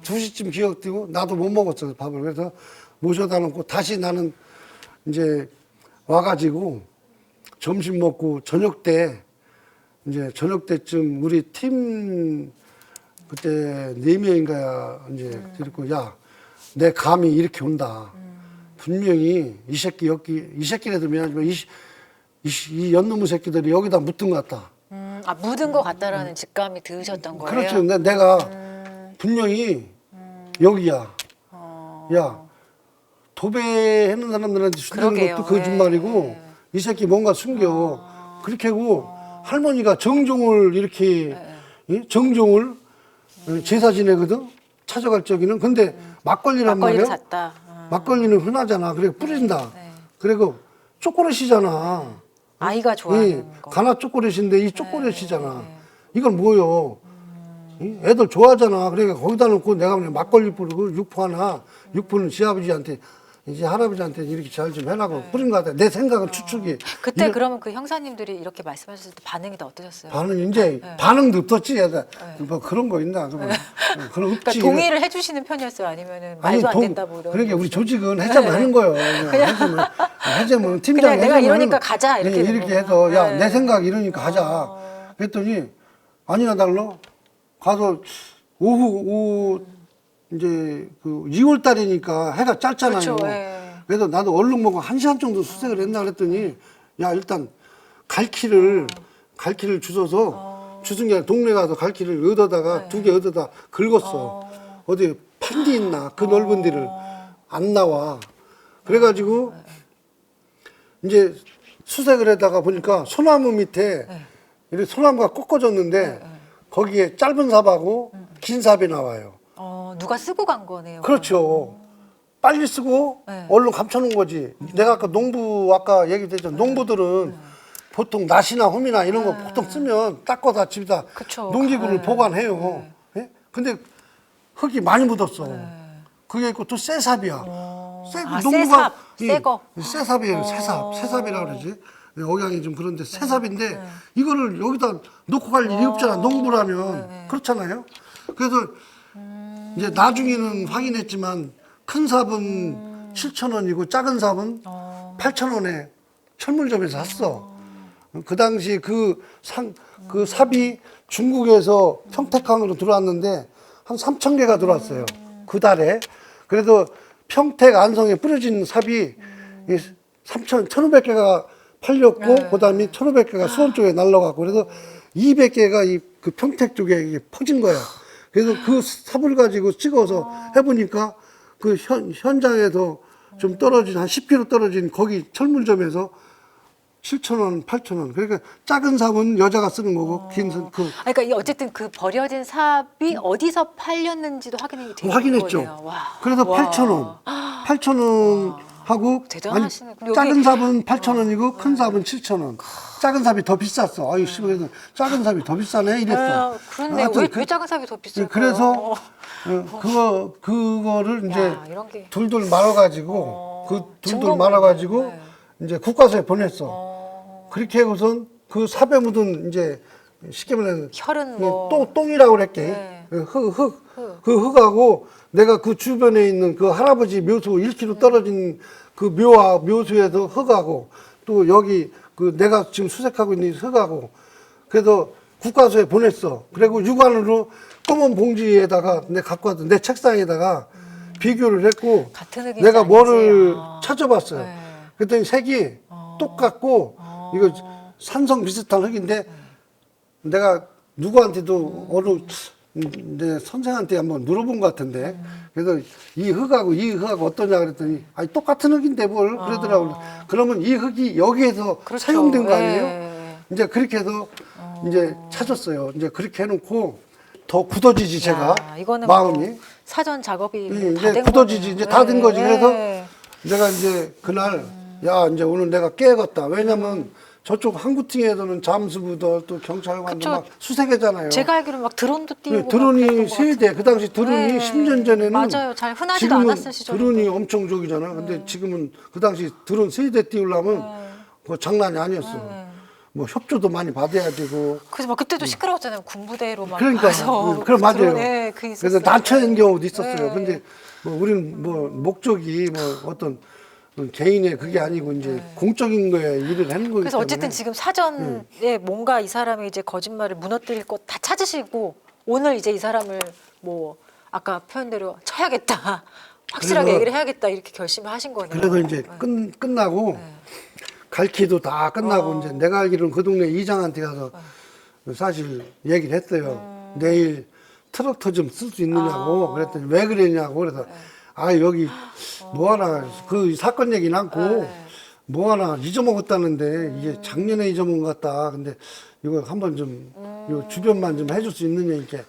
2시쯤 기억되고 나도 못 먹었어 밥을. 그래서 모셔다 놓고 다시 나는 이제 와가지고 점심 먹고 저녁 때쯤 우리 팀 그때 4명인가 이제 그랬고 야 내 감이 이렇게 온다. 분명히 이 새끼라도 미안하지만 이 연놈의 새끼들이 여기다 묻은 것 같다. 묻은 것 같다라는 직감이 드셨던 거예요? 그렇죠. 내가 분명히 여기야. 야 도배하는 사람들한테 주는 그러게요. 것도 거짓말이고 이 새끼 뭔가 숨겨. 그렇게 하고 할머니가 정종을 이렇게 정종을 제사 지내거든. 찾아갈 적에는 근데 막걸리란 막걸리를 말이야. 샀다. 막걸리는 흔하잖아. 그래 뿌린다. 그리고 초콜릿이잖아. 아이가 좋아하는 이 거. 가나 초콜릿인데 이 초콜릿이잖아. 이건 뭐요? 이 애들 좋아하잖아. 그러니까 거기다 놓고 내가 그냥 막걸리 뿌리고 육포는 지 아버지한테 이제 할아버지한테 이렇게 잘 좀 해라고 뿌린 것 같아. 내 생각은 추측이. 그때 그러면 그 형사님들이 이렇게 말씀하셨을 때 반응이 다 어떠셨어요? 반응 이제 반응도 없었지. 뭐 그런 거 있나? 그러면 그런 그러니까 없지. 동의를 해주시는 편이었어요? 아니면은 말도 안 된다 뭐 이런? 그러니까 우리 조직은 해제만 하는 거예요. 해제면 팀장 그냥 내가 이러니까 가자 이렇게 되는 이렇게 거구나. 해서 야 내 생각 이러니까 하자. 그랬더니 아니나 달러 가서 오후 이제 그 2월 달이니까 해가 짧잖아요. 그렇죠, 그래서 나도 얼른 먹고 1시간 정도 수색을 했나 그랬더니 야 일단 갈퀴를 주워서 주순 게 아니라 동네 가서 갈퀴를 얻어다가 2개 얻어다 긁었어. 어디 판디 있나 그 넓은 데를 안 나와. 그래가지고 이제 수색을 하다가 보니까 소나무 밑에 이렇게 소나무가 꺾어졌는데 거기에 짧은 삽하고 긴 삽이 나와요. 누가 쓰고 간 거네요. 그렇죠. 빨리 쓰고 얼른 감춰놓은 거지. 내가 아까 아까 얘기했죠. 농부들은 보통 낫이나 홈이나 이런 거 보통 쓰면 닦아다 집에다 그쵸. 농기구를 보관해요. 예? 근데 흙이 많이 묻었어. 그게 있고 또 새삽이야. 새삽, 새거. 새삽이에요. 새삽이라고 그러지. 억양이 좀 그런데 새삽인데 이거를 여기다 놓고 갈 일이 없잖아. 농부라면 그렇잖아요. 그래서 이제 나중에는 확인했지만 큰 삽은 7,000원이고 작은 삽은 8,000원에 철물점에서 샀어. 그 당시 그 삽이 중국에서 평택항으로 들어왔는데 한 3,000개가 들어왔어요. 그 달에. 그래도 평택 안성에 뿌려진 삽이 1,500개가 팔렸고 그다음에 1,500개가 수원 쪽에 날라가고 그래서 200개가 그 평택 쪽에 이게 퍼진 거야. 그래서 그 삽을 가지고 찍어서 해보니까 그 현장에서 좀 떨어진 한 10km 떨어진 거기 철물점에서 7,000원, 8,000원. 그러니까 작은 삽은 여자가 쓰는 거고 긴 삽 그러니까 어쨌든 그 버려진 삽이 어디서 팔렸는지도 확인이 되는 확인했죠. 거네요. 와. 그래서 8,000원, 8,000원 하고 대단하시네. 그럼 작은 여기- 삽은 8,000원이고 큰 삽은 7,000원. 작은 삽이 더 비쌌어. 아유 씨, 그래서 작은 삽이 더 비싸네 이랬어. 그렇네. 하여튼 왜 작은 삽이 더 비쌀까요? 그래서 그거를 이제 야, 이런 게. 둘둘 말아가지고 그 둘둘 증거물이네. 말아가지고 이제 국과서에 보냈어. 그렇게 하고선 그 삽에 묻은 이제 쉽게 말하면 혈은 뭐 똥이라고 그랬게. 네. 그 흙하고 내가 그 주변에 있는 그 할아버지 묘수 1km 떨어진 그 묘수에서 흙하고 또 여기 그 내가 지금 수색하고 있는 흙하고 그래서 국과서에 보냈어. 그리고 육안으로 검은 봉지에다가 내가 갖고 왔던 내 책상에다가 비교를 했고 같은 흙인지 내가 뭐를 아닌지. 찾아봤어요. 네. 그랬더니 색이 똑같고 이거 산성 비슷한 흙인데 내가 누구한테도 어느 내 선생한테 한번 물어본 것 같은데 그래서 이 흙하고 어떠냐 그랬더니 아니 똑같은 흙인데 뭘 그러더라고요. 그러면 이 흙이 여기에서 그렇죠. 사용된 거 아니에요? 예. 이제 그렇게 해서 이제 찾았어요. 이제 그렇게 해놓고 더 굳어지지 제가 야, 이거는 마음이 뭐 사전 작업이 예, 다 이제 된 굳어지지 거네요. 이제 다 된 거지. 예. 그래서 내가 이제 그날 야 이제 오늘 내가 깨겠다. 왜냐면 저쪽 항구팅에서는 잠수부들 또 경찰관도 그쵸. 막 수색하잖아요. 제가 알기로는 막 드론도 띄우고 막 드론이 그랬던 것 세대, 그 당시 드론이 네. 10년 전에는 맞아요. 잘 흔하지도 지금은 않았을 시절인데. 드론이 엄청 저기잖아. 근데 지금은 그 당시 드론 세대 띄우려면 그거 장난이 아니었어. 뭐 협조도 많이 받아야 되고. 그래서 막 그때도 시끄러웠잖아요. 군부대로 막 그러니까 가서 그럼 맞아요. 드론에 그 그래서 있었어요. 난처한 경우도 있었어요. 네. 근데 뭐 우리는 뭐 목적이 뭐 어떤 개인의 그게 아니고 이제 공적인 거에 일을 하는 거기 그래서 때문에. 어쨌든 지금 사전에 뭔가 이 사람이 이제 거짓말을 무너뜨릴 것 다 찾으시고 오늘 이제 이 사람을 뭐 아까 표현대로 쳐야겠다. 확실하게 그래서- 얘기를 해야겠다 이렇게 결심을 하신 거네요. 그래서 이제 끝나고 갈키도 다 끝나고 이제 내가 알기로는 그 동네 이장한테 가서 사실 얘기를 했어요. 내일 트럭터 좀 쓸 수 있느냐고 그랬더니 왜 그랬냐고 그래서 아 여기 뭐 하나 그 사건 얘기는 않고 뭐 하나 잊어먹었다는데 이게 작년에 잊어먹은 것 같다. 근데 이거 한번 좀 요 주변만 좀 해줄 수 있느냐 이렇게.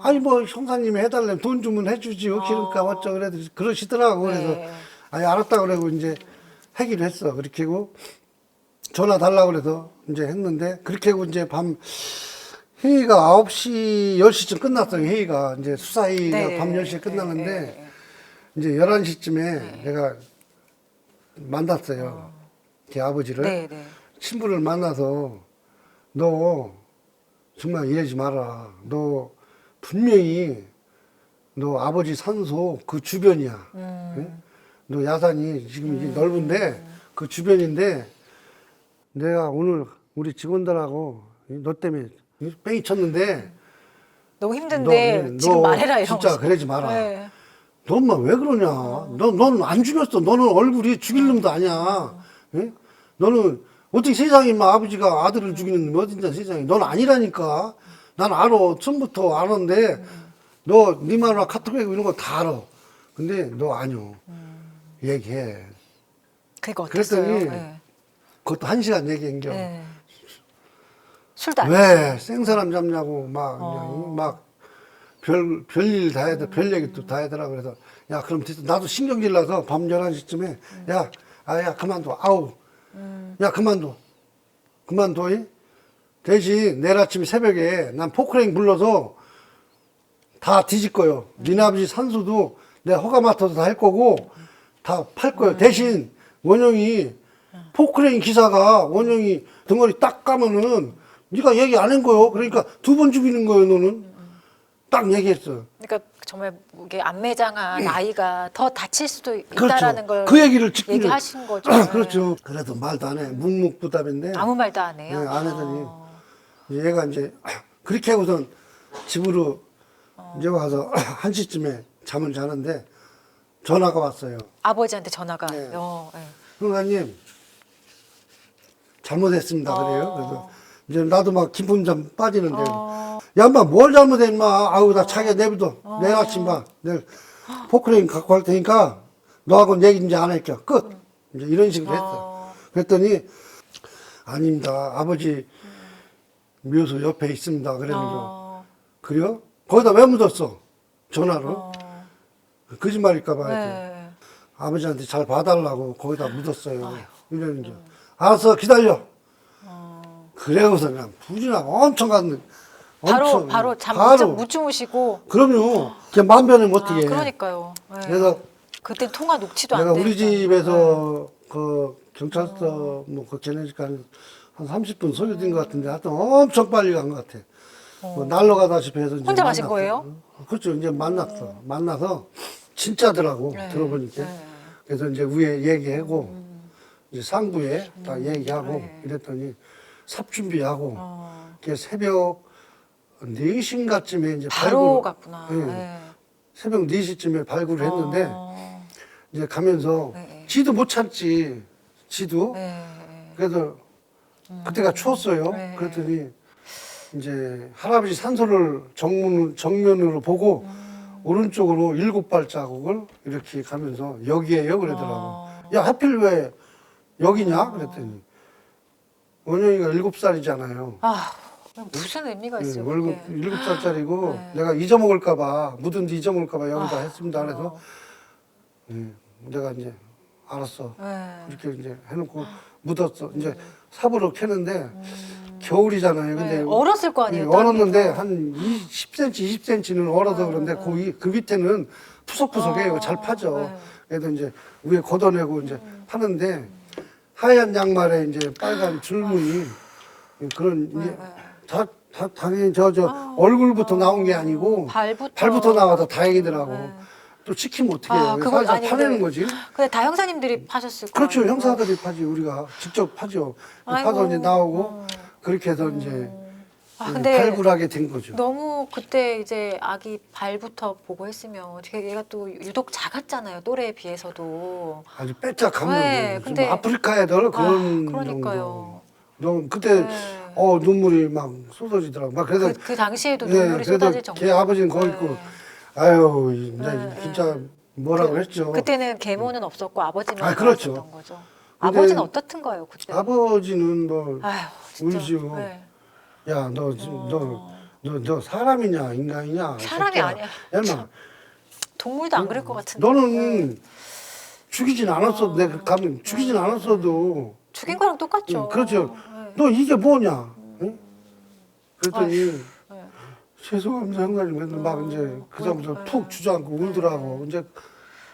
아니 뭐 형사님이 해달라면 돈 주면 해주지 그러니까 어쩌 그래도 그러시더라고. 그래서 아니 알았다 그러고 이제 하기로 했어. 그렇게 하고 전화 달라고 그래서 이제 했는데 그렇게 하고 이제 밤 회의가 9시 10시쯤 끝났어요. 회의가 이제 수사 회의가 네. 밤 10시에 끝나는데 이제 11시쯤에 내가 만났어요. 제 아버지를. 네, 네. 친구를 만나서 너 정말 이러지 마라. 너 분명히 너 아버지 산소 그 주변이야. 응? 너 야산이 지금 이게 넓은데 그 주변인데 내가 오늘 우리 직원들하고 너 때문에 뺑이 쳤는데 너무 힘든데 지금 말해라 이런 진짜 거. 그러지 마라. 네. 너 엄마 왜 그러냐? 너는 안 죽였어. 너는 얼굴이 죽일 놈도 아니야. 응? 너는 어떻게 세상에 막 아버지가 아들을 죽이는 놈이 어딨냐 세상에. 넌 아니라니까. 난 알아. 처음부터 아는데 너 네 말이나 카톡하고 이런 거 다 알아. 근데 너 아니오. 얘기해. 그러니까 어땠어요? 그랬더니 네. 그것도 1시간 얘기한 겨. 네. 술도 안 왜 생사람 잡냐고 막 별일 다 해야 별 얘기 또 다 하더라. 그래서 야 그럼 됐어. 나도 신경질 나서 밤 11시쯤에 야 그만둬. 아우 야 그만둬 이? 대신 내일 아침 새벽에 난 포크레인 불러서 다 뒤질 거요. 니네 아버지 산소도 내가 허가 맡아서 다 할 거고 다 팔 거요. 대신 원영이 포크레인 기사가 원영이 덩어리 딱 까면은 네가 얘기 안 한 거요. 그러니까 2번 죽이는 거예요. 너는 딱 얘기했어. 그러니까 정말 이게 안매장한 아이가 더 다칠 수도 있다라는 걸 그 얘기를 직접 얘기하신 거죠. 그렇죠. 그래도 말도 안 해. 묵묵부답인데 아무 말도 안 해요. 네, 안 하더니 얘가 이제 그렇게 하고선 집으로 이제 와서 1시쯤에 잠을 자는데 전화가 왔어요. 아버지한테 전화가. 네. 네. 형사님 잘못했습니다. 그래요. 그래서 이제 나도 막 기분좀 빠지는데 야 인마 뭘 잘못해 인마. 아우 나 자기가 내비둬. 내일 아침 봐. 내일 포크레인 갖고 갈 테니까 너하고는 얘기 이제 안 할게. 끝. 이제 이런 식으로 했어. 그랬더니 아닙니다. 아버지 묘소 옆에 있습니다. 그러면서 그래요? 거기다 왜 묻었어? 전화로? 거짓말일까봐 해서 네. 아버지한테 잘 봐달라고 거기다 묻었어요. 이러는 게 알았어 기다려. 그래고서 그냥 부진하고 엄청 갔는데 바로 잠 못 주무시고. 그럼요. 그냥 마음 변하면 어떻게 해. 그러니까요. 네. 그래서 그때 통화 녹취도 안 내가 돼. 우리 집에서 그 경찰서 뭐그 걔네니까 한 30분 소요된 것 같은데 하여튼 엄청 빨리 간 것 같아. 뭐 날로 가다시피 해서 이제 혼자 가신 만났어. 거예요? 그렇죠. 이제 만나서 진짜더라고 들어보니까. 그래서 이제 위에 얘기하고 이제 상부에 다 얘기하고 이랬더니 삽 준비하고 그게 새벽 4시인가쯤에 이제 바로 갔구나. 예. 네. 새벽 4시쯤에 발굴을 했는데 이제 가면서 지도 못 찾지. 지도. 네. 그래서 그때가 추웠어요. 그랬더니 이제 할아버지 산소를 정면으로 보고 오른쪽으로 7발자국을 이렇게 가면서 여기에요 그러더라고. 야 하필 왜 여기냐 그랬더니 원영이가 7살이잖아요. 아, 무슨 의미가 있어요? 월급 그게. 7살짜리고 내가 잊어먹을까봐 묻은 데 잊어먹을까봐 여기다 했습니다. 그래서 내가 이제 알았어. 네. 이렇게 이제 해놓고 묻었어. 이제 삽으로 캐는데 겨울이잖아요. 근데 네, 얼었을 거 아니에요. 얼었는데 땅에서. 한 10cm, 20cm는 얼어서 그런데 그 밑에는 푸석푸석해요. 잘 파죠. 네. 그래서 이제 위에 걷어내고 이제 파는데 하얀 양말에 이제 빨간 줄무늬 그런 이제 당연히 저 얼굴부터 나온 게 아니고 발부터 나와서 다행이더라고. 또 시키면 어떻게 해요? 그거 살살 아니, 파내는 근데 거지. 근데 다 형사님들이 파셨을 거예요. 그렇죠. 형사들이 파지. 우리가 직접 파죠. 아이고. 파서 이제 나오고 그렇게 해서 이제 근데 발굴하게 된 거죠. 너무 그때 이제 아기 발부터 보고 했으면 얘가 또 유독 작았잖아요. 또래에 비해서도. 아주 빼짝 감는 네, 좀 근데- 아프리카 애들 그런 그러니까요. 정도. 너무 그때 네. 눈물이 막 쏟아지더라고. 막 그래서 그 당시에도 예, 눈물이 그래도 쏟아질 정도. 걔 아버지는 거기 있고 네. 아유 이제 진짜 뭐라고 했죠. 그때는 계모는 없었고 아버지만 그렇죠. 있었던 거죠. 근데 아버지는 어떻던가요 그때? 아버지는 뭐 아휴, 진짜. 울지요. 네. 야 너 사람이냐 인간이냐? 사람이 새끼야. 아니야. 야, 인마, 동물도 안 그럴 것 같은데. 너는 죽이진 않았어도 내가 가면 죽이진 않았어도 죽인 거랑 똑같죠. 그렇죠. 네. 너 이게 뭐냐? 응? 그랬더니 네. 죄송합니다 형님 맨날 막 이제 그다음부터 푹 주저앉고 울더라고. 이제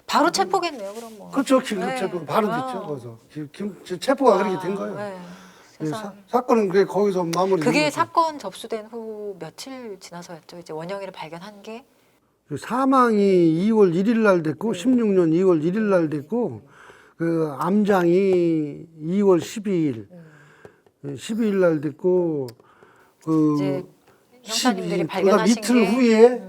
바로 체포겠네요, 그럼 뭐. 그렇죠 긴급 네. 체포 바로 됐죠. 거기서 체포가 그렇게 된 거예요. 네. 예, 세상에. 사건은 그게 거기서 마무리. 그게 사건 접수된 후 며칠 지나서였죠. 이제 원영이를 발견한 게. 사망이 2월 1일 날 됐고 16년 2월 1일 날 됐고 그 암장이 2월 12일 12일 날 됐고 그 이제 형사님들이 12일, 발견하신 이틀 게 후에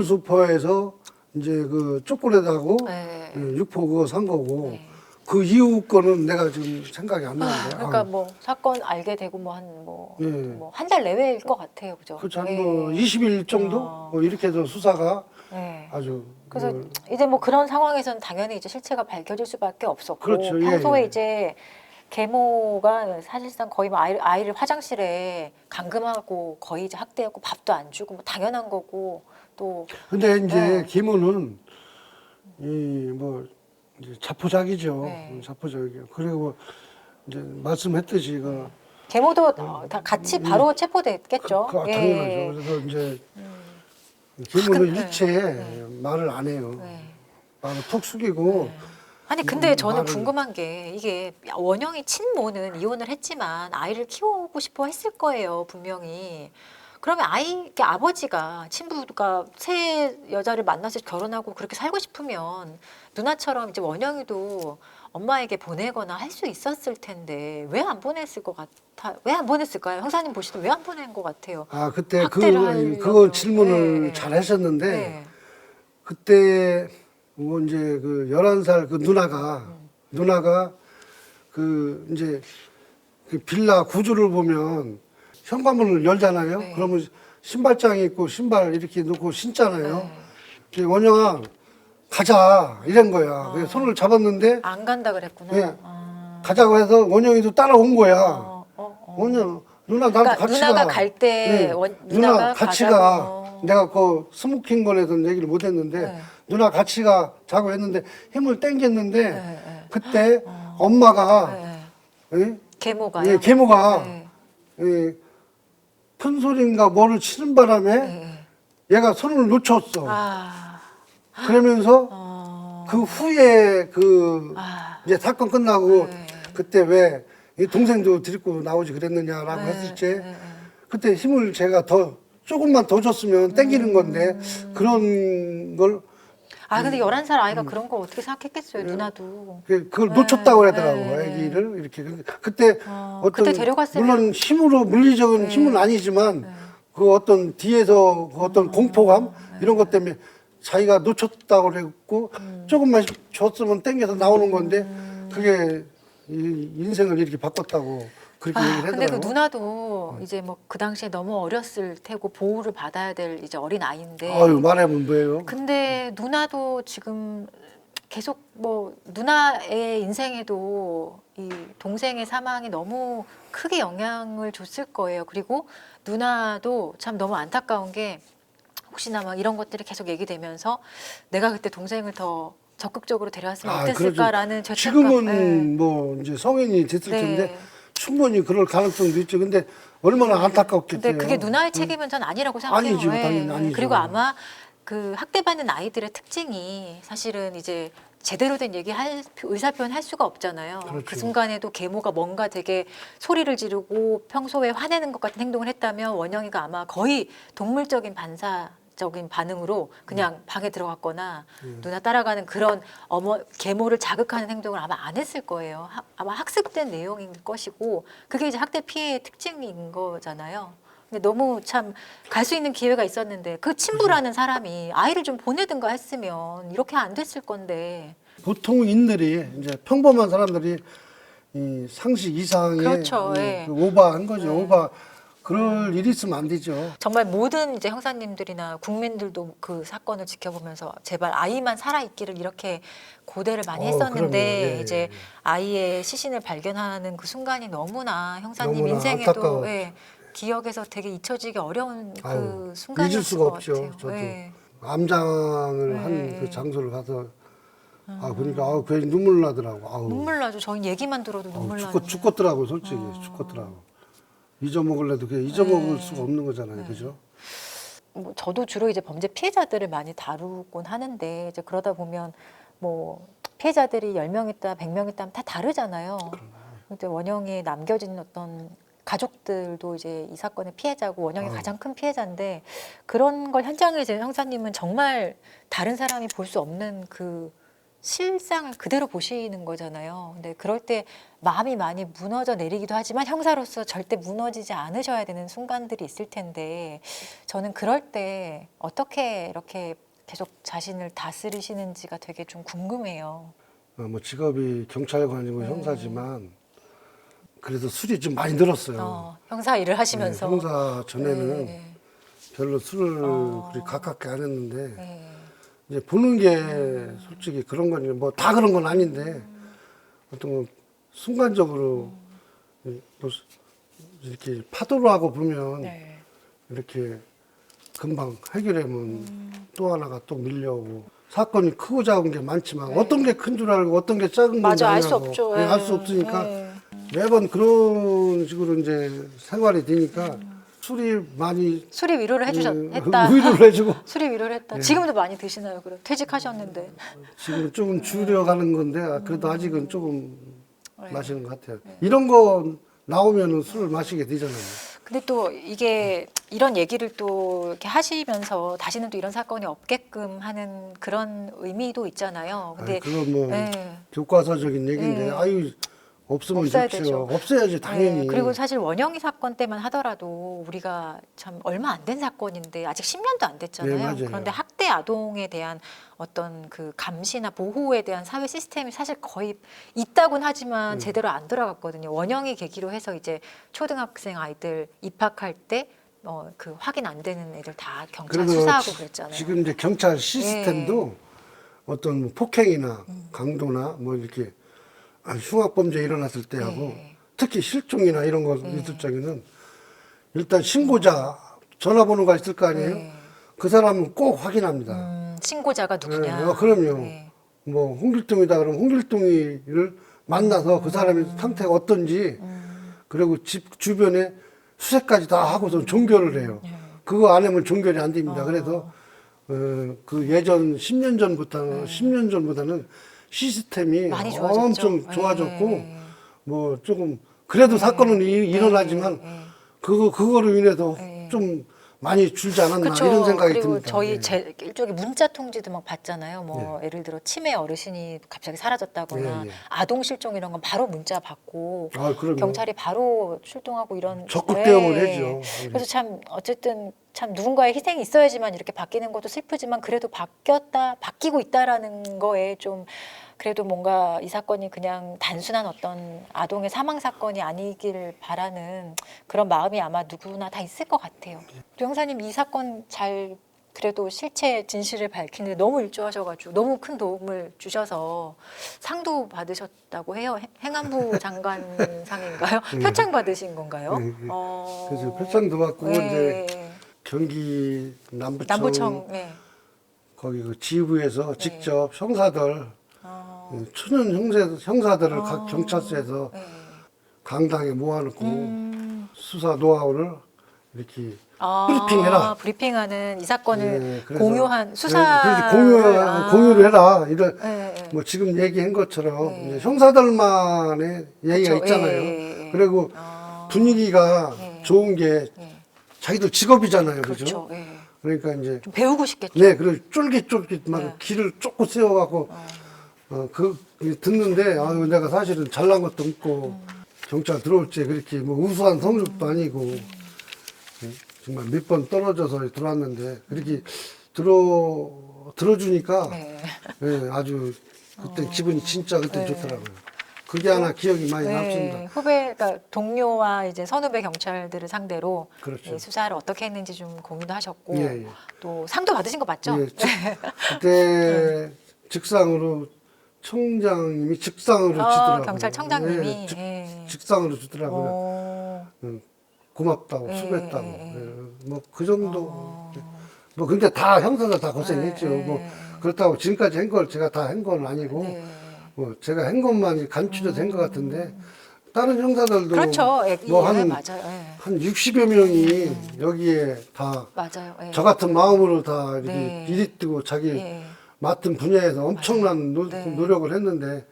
슈퍼에서 이제 그 초콜릿하고 네. 육포 그거 산 거고 네. 그 이후 거는 내가 지금 생각이 안 나는데. 그러니까 뭐 사건 알게 되고 뭐 예. 한 달 내외일 것 같아요, 그죠? 그렇죠. 네. 뭐 20일 정도 뭐 이렇게 해서 수사가 네. 아주 그래서 뭐 이제 뭐 그런 상황에서는 당연히 이제 실체가 밝혀질 수밖에 없었고 그렇죠. 예, 평소에 예. 이제 계모가 사실상 거의 뭐 아이를 화장실에 감금하고 거의 이제 학대하고 밥도 안 주고 뭐 당연한 거고 또 근데 이제 네. 김우는 이 뭐 자포자기죠. 네. 자포자기요. 그리고 이제 말씀했듯이 그 계모도 다 같이 바로 체포됐겠죠. 예. 당연하죠. 그래서 이제 김우는 네. 일체 말을 안 해요. 네. 말을 푹 숙이고 아니 근데 저는 말을- 궁금한 게 이게 원영이 친모는 이혼을 했지만 아이를 키우고 싶어 했을 거예요 분명히. 그러면 이렇게 아버지가 친부가 새 여자를 만나서 결혼하고 그렇게 살고 싶으면 누나처럼 이제 원영이도 엄마에게 보내거나 할 수 있었을 텐데 왜 안 보냈을 것 같아? 왜 안 보냈을까요? 형사님 보시도 왜 안 보낸 것 같아요? 그때 학대를 하려고. 그거 질문을 네. 잘 하셨는데 네. 그때 뭐 이제 그 11살 그 누나가 그 이제 그 빌라 구조를 보면 현관문을 열잖아요. 네. 그러면 신발장이 있고 신발 이렇게 놓고 신잖아요. 네. 그래서 원영아 가자 이런 거야. 그래서 손을 잡았는데 안 간다 그랬구나. 네. 가자고 해서 원영이도 따라온 거야. 어. 원영 누나 나도 그러니까 같이 누나가 가. 갈 때 네. 누나가 같이 가자고. 가. 내가 그 스모킹건에서는 얘기를 못 했는데 네. 누나 같이 가 자고 했는데 힘을 땡겼는데 네. 그때 엄마가 네. 예? 계모가요. 예, 계모가 네. 예, 큰 소리인가 뭐를 치는 바람에 네. 얘가 손을 놓쳤어. 아. 그러면서 어. 그 후에 그 아. 이제 사건 끝나고 네. 그때 왜 이 동생도 데리고 나오지 그랬느냐라고 네. 했을 때 네. 그때 힘을 제가 더 조금만 더 줬으면 땡기는 건데 그런 걸 근데 11살 아이가 그런 걸 어떻게 생각했겠어요, 누나도. 그걸 네. 놓쳤다고 그러더라고 네. 아기를 이렇게 그때 어떤 그때 데려갔으면- 물론 힘으로 물리적인 네. 힘은 아니지만 그 어떤 뒤에서 그 어떤 공포감 네. 이런 것 때문에 자기가 놓쳤다고 그랬고 조금만 줬으면 땡겨서 나오는 건데 그게 이 인생을 이렇게 바꿨다고 그렇게 얘기를 근데 하더라고. 그 누나도 이제 뭐 그 당시에 너무 어렸을 테고 보호를 받아야 될 이제 어린 아이인데. 아유 말하면 뭐예요? 근데 누나도 지금 계속 뭐 누나의 인생에도 이 동생의 사망이 너무 크게 영향을 줬을 거예요. 그리고 누나도 참 너무 안타까운 게 혹시나 막 이런 것들이 계속 얘기되면서 내가 그때 동생을 더 적극적으로 데려왔으면 어땠을까라는 죄책감. 지금은 네. 뭐 이제 성인이 됐을 네. 텐데 충분히 그럴 가능성도 있죠. 근데 얼마나 안타깝겠어요. 근데 그게 누나의 책임은 전 아니라고 생각해요. 아니죠, 예. 당연히 아니죠. 그리고 아마 그 학대받는 아이들의 특징이 사실은 이제 제대로 된 의사 표현 할 수가 없잖아요. 그렇죠. 그 순간에도 계모가 뭔가 되게 소리를 지르고 평소에 화내는 것 같은 행동을 했다면 원영이가 아마 거의 동물적인 반사적인 반응으로 그냥 방에 들어갔거나 누나 따라가는 그런 계모를 자극하는 행동을 아마 안 했을 거예요. 아마 학습된 내용인 것이고 그게 이제 학대 피해의 특징인 거잖아요. 근데 너무 참 갈 수 있는 기회가 있었는데 그 친부라는 사람이 아이를 좀 보내든가 했으면 이렇게 안 됐을 건데. 보통인들이 이제 평범한 사람들이 이 상식 이상의 그렇죠, 예. 그 오버한 거죠. 오버. 그럴 일이 있으면 안 되죠. 정말 모든 이제 형사님들이나 국민들도 그 사건을 지켜보면서 제발 아이만 살아있기를 이렇게 고대를 많이 했었는데 그럼요. 예, 이제 예. 아이의 시신을 발견하는 그 순간이 너무나 형사님 너무나 인생에도 안타까워. 예, 기억에서 되게 잊혀지기 어려운 그 아유, 순간이었을 잊을 수가 것 없죠. 같아요. 저도 예. 암장을 한 그 장소를 가서 보니까 괜히 눈물 나더라고. 눈물 나죠. 저희 얘기만 들어도 눈물 나요. 죽겠더라고 솔직히 죽겠더라고. 잊어먹을래도 그냥 잊어먹을 수가 없는 거잖아요, 그죠? 뭐 저도 주로 이제 범죄 피해자들을 많이 다루곤 하는데 이제 그러다 보면 뭐 피해자들이 10명 있다, 100명 있다 하면 다 다르잖아요. 근데 원영이 남겨진 어떤 가족들도 이제 이 사건의 피해자고 원영이 가장 큰 피해자인데 그런 걸 현장에서 형사님은 정말 다른 사람이 볼 수 없는 그 실상을 그대로 보시는 거잖아요. 근데 그럴 때 마음이 많이 무너져 내리기도 하지만 형사로서 절대 무너지지 않으셔야 되는 순간들이 있을 텐데 저는 그럴 때 어떻게 이렇게 계속 자신을 다스리시는지가 되게 좀 궁금해요. 뭐 직업이 경찰관이고 형사지만 그래도 술이 좀 많이 늘었어요. 형사 일을 하시면서. 네, 형사 전에는 네. 별로 술을 그리 가깝게 안 했는데 네. 이제 보는 게 솔직히 그런 건 뭐 다 그런 건 아닌데 어떤 건 순간적으로 뭐 이렇게 파도로 하고 보면 네. 이렇게 금방 해결하면 또 하나가 또 밀려오고 사건이 크고 작은 게 많지만 어떤 게 큰 줄 알고 어떤 게 작은 건지 맞아, 알 수 아냐고 없죠. 알 수 없으니까 네. 매번 그런 식으로 이제 생활이 되니까 술이 많이 술이 위로를 했다. 위로를 해주고 술이 위로를 했다. 지금도 많이 드시나요? 그럼 퇴직하셨는데. 지금 조금 줄여가는 건데 그래도 아직은 조금 마시는 것 같아요. 이런 거 나오면은 술을 마시게 되잖아요. 근데 또 이게 이런 얘기를 또 이렇게 하시면서 다시는 또 이런 사건이 없게끔 하는 그런 의미도 있잖아요. 근데 그건 뭐 네. 교과서적인 얘기인데 네. 아유 없으면 없어야 좋죠. 되죠. 없어야지 당연히. 네, 그리고 사실 원영이 사건 때만 하더라도 우리가 참 얼마 안 된 사건인데 아직 10년도 안 됐잖아요. 네, 맞아요. 그런데 학대 아동에 대한 어떤 그 감시나 보호에 대한 사회 시스템이 사실 거의 있다곤 하지만 제대로 안 들어갔거든요. 원영이 계기로 해서 이제 초등학생 아이들 입학할 때 그 확인 안 되는 애들 다 경찰 그래도 수사하고 그랬잖아요. 지금 이제 경찰 시스템도 어떤 뭐 폭행이나 강도나 뭐 이렇게 흉악범죄 일어났을 때하고 네. 특히 실종이나 이런 거 있을 적에는 일단 신고자 전화번호가 있을 거 아니에요. 네. 그 사람은 꼭 확인합니다. 신고자가 누구냐. 네, 그럼요. 네. 뭐 홍길동이다 그러면 홍길동이를 만나서 그 사람의 상태가 어떤지 그리고 집 주변에 수색까지 다 하고서 종결을 해요. 그거 안 하면 종결이 안 됩니다. 그래서 그 예전 10년 전보다는 시스템이 많이 좋아졌죠. 엄청 좋아졌고 네. 뭐 조금 그래도 사건은 일어나지만 그거로 인해서 좀 많이 줄지 않았나 그쵸. 이런 생각이 그리고 듭니다. 저희 예. 일종의 문자 통지도 막 받잖아요. 뭐 예를 들어 치매 어르신이 갑자기 사라졌다거나 예, 예. 아동 실종 이런 건 바로 문자 받고 그럼요. 경찰이 바로 출동하고 이런 적극 네. 대응을 해죠. 그래서 참 어쨌든 참 누군가의 희생이 있어야지만 이렇게 바뀌는 것도 슬프지만 그래도 바뀌고 있다라는 거에 좀 그래도 뭔가 이 사건이 그냥 단순한 어떤 아동의 사망 사건이 아니길 바라는 그런 마음이 아마 누구나 다 있을 것 같아요. 또 형사님 이 사건 잘 그래도 실체 진실을 밝히는데 너무 일조하셔가지고 너무 큰 도움을 주셔서 상도 받으셨다고 해요. 행안부 장관상인가요? 표창 받으신 건가요? 네, 네. 그래서 표창도 받고 이제 네. 경기 남부청, 남부청 네. 거기 그 지부에서 직접 형사들 초년 형사들을 각 경찰서에서 강당에 모아놓고 수사 노하우를 이렇게 아, 브리핑해라. 브리핑하는 이 사건을 예, 그래서, 공유한 예, 수사 그래서 공유를 해라. 이런 예, 예. 뭐 지금 얘기한 것처럼 예. 이제 형사들만의 얘기가 그쵸. 있잖아요. 예, 예. 그리고 아, 분위기가 예. 좋은 게 예. 자기도 직업이잖아요, 그죠? 그렇죠. 예. 그러니까 이제 좀 배우고 싶겠죠. 네, 그래 쫄깃쫄깃 막 네. 길을 쫓고 세워갖고 듣는데 아유 내가 사실은 잘난 것도 없고 경찰 들어올 때 그렇게 뭐 우수한 성적도 아니고 정말 몇 번 떨어져서 들어왔는데 그렇게 들어주니까 네. 예, 아주 그때 기분이 진짜 그때 좋더라고요. 그게 하나 기억이 많이 남습니다. 네, 후배, 그러니까 동료와 이제 선후배 경찰들을 상대로 그렇죠. 이 수사를 어떻게 했는지 좀 공유도 하셨고 예, 예. 또 상도 받으신 거 맞죠? 예, 그때 직상으로 청장님이 직상으로 주더라고요. 경찰청장님이 예, 예. 직상으로 주더라고요. 어, 고맙다고 예, 수고했다고. 예, 예. 뭐 그 정도. 뭐 근데 다 형사들 다 고생했죠. 예, 예. 뭐 그렇다고 지금까지 한 걸 제가 다 한 건 아니고 네. 뭐 제가 한 것만이 간추려서 한 것 같은데 다른 형사들도 그렇죠. 예, 뭐 예, 한 맞아요. 예. 한 60여 명이 여기에 다 맞아요. 예. 저 같은 마음으로 다 이렇게 네. 일이 뜨고 자기 예. 맡은 분야에서 엄청난 네. 노력을 했는데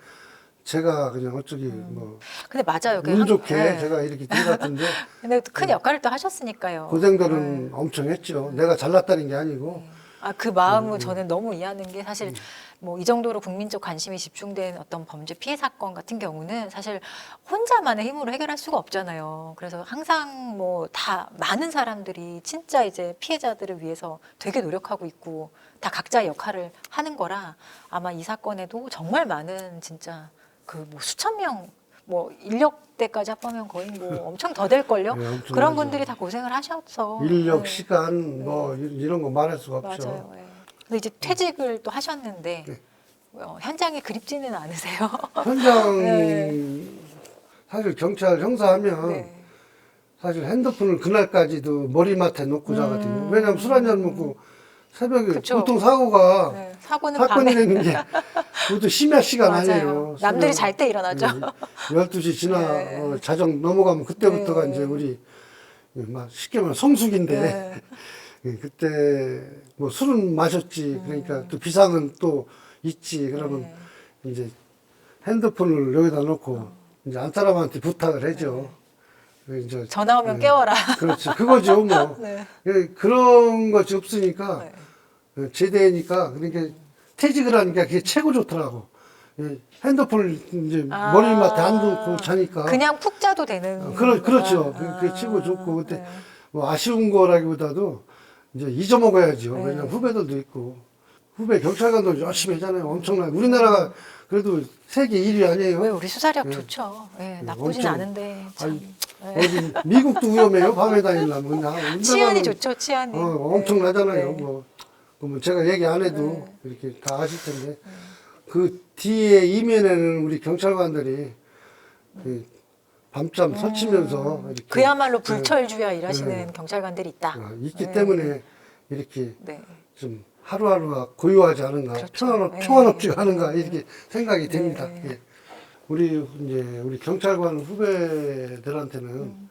제가 그냥 어쩌기 뭐 근데 맞아요. 운 좋게 예. 제가 이렇게 된 것 같은데 근데 또 큰 역할을 또 하셨으니까요. 고생들은 엄청 했죠. 내가 잘났다는 게 아니고 아, 그 마음을 저는 너무 이해하는 게 사실 뭐 이 정도로 국민적 관심이 집중된 어떤 범죄 피해 사건 같은 경우는 사실 혼자만의 힘으로 해결할 수가 없잖아요. 그래서 항상 뭐 다 많은 사람들이 진짜 이제 피해자들을 위해서 되게 노력하고 있고 다 각자의 역할을 하는 거라 아마 이 사건에도 정말 많은 진짜 그 뭐 수천 명 뭐 인력대까지 합하면 거의 뭐 엄청 더 될걸요? 네, 엄청나죠. 그런 분들이 다 고생을 하셔서 인력, 네. 시간 뭐 이런 거 말할 수가 없죠. 맞아요. 예. 근데 이제 퇴직을 또 하셨는데 네. 현장이 그립지는 않으세요? 현장 네. 사실 경찰 형사하면 네. 사실 핸드폰을 그날까지도 머리맡에 놓고 자거든요. 왜냐하면 술 한잔 먹고 새벽에 그쵸. 보통 사고가 네. 사고는 사건이 밤에 되는 게 그것도 심야 시간 맞아요. 아니에요. 남들이 새벽, 잘 때 일어나죠. 12시 지나 네. 자정 넘어가면 그때부터가 네. 이제 우리 막 쉽게 말하면 성숙인데 네. 그때 뭐 술은 마셨지. 그러니까 또 비상은 또 있지. 그러면 네. 이제 핸드폰을 여기다 놓고 이제 안 사람한테 부탁을 하죠. 이제 전화 오면 깨워라. 그렇지. 그거죠, 뭐. 네. 그런 것이 없으니까 네. 제대니까 그러니까 퇴직을 하니까 그게 최고 좋더라고. 핸드폰을 이제 머리맡에 안 놓고 자니까. 그냥 푹 자도 되는. 그렇죠. 거구나. 그게 최고 좋고 그때 네. 뭐 아쉬운 거라기보다도 이제 잊어먹어야죠. 네. 왜냐면 후배들도 있고 후배 경찰관도 열심히 하잖아요. 엄청나게 우리나라가 그래도 세계 1위 아니에요. 왜 우리 수사력 네. 좋죠. 예, 나쁘진 엄청. 않은데 참. 아니, 예. 어디 미국도 위험해요. 밤에 다니려면 치안이 좋죠, 치안이. 엄청나잖아요. 네. 뭐 그러면 제가 얘기 안 해도 이렇게 다 아실 텐데 그 뒤에 이면에는 우리 경찰관들이 그 밤잠 설치면서 이렇게 그야말로 불철주야 일하시는 경찰관들이 있다. 있기 네. 때문에 이렇게 네. 좀 하루하루가 고요하지 않은가, 그렇죠. 네. 평안없지가 않은가 이렇게 생각이 됩니다. 네. 예. 우리 경찰관 후배들한테는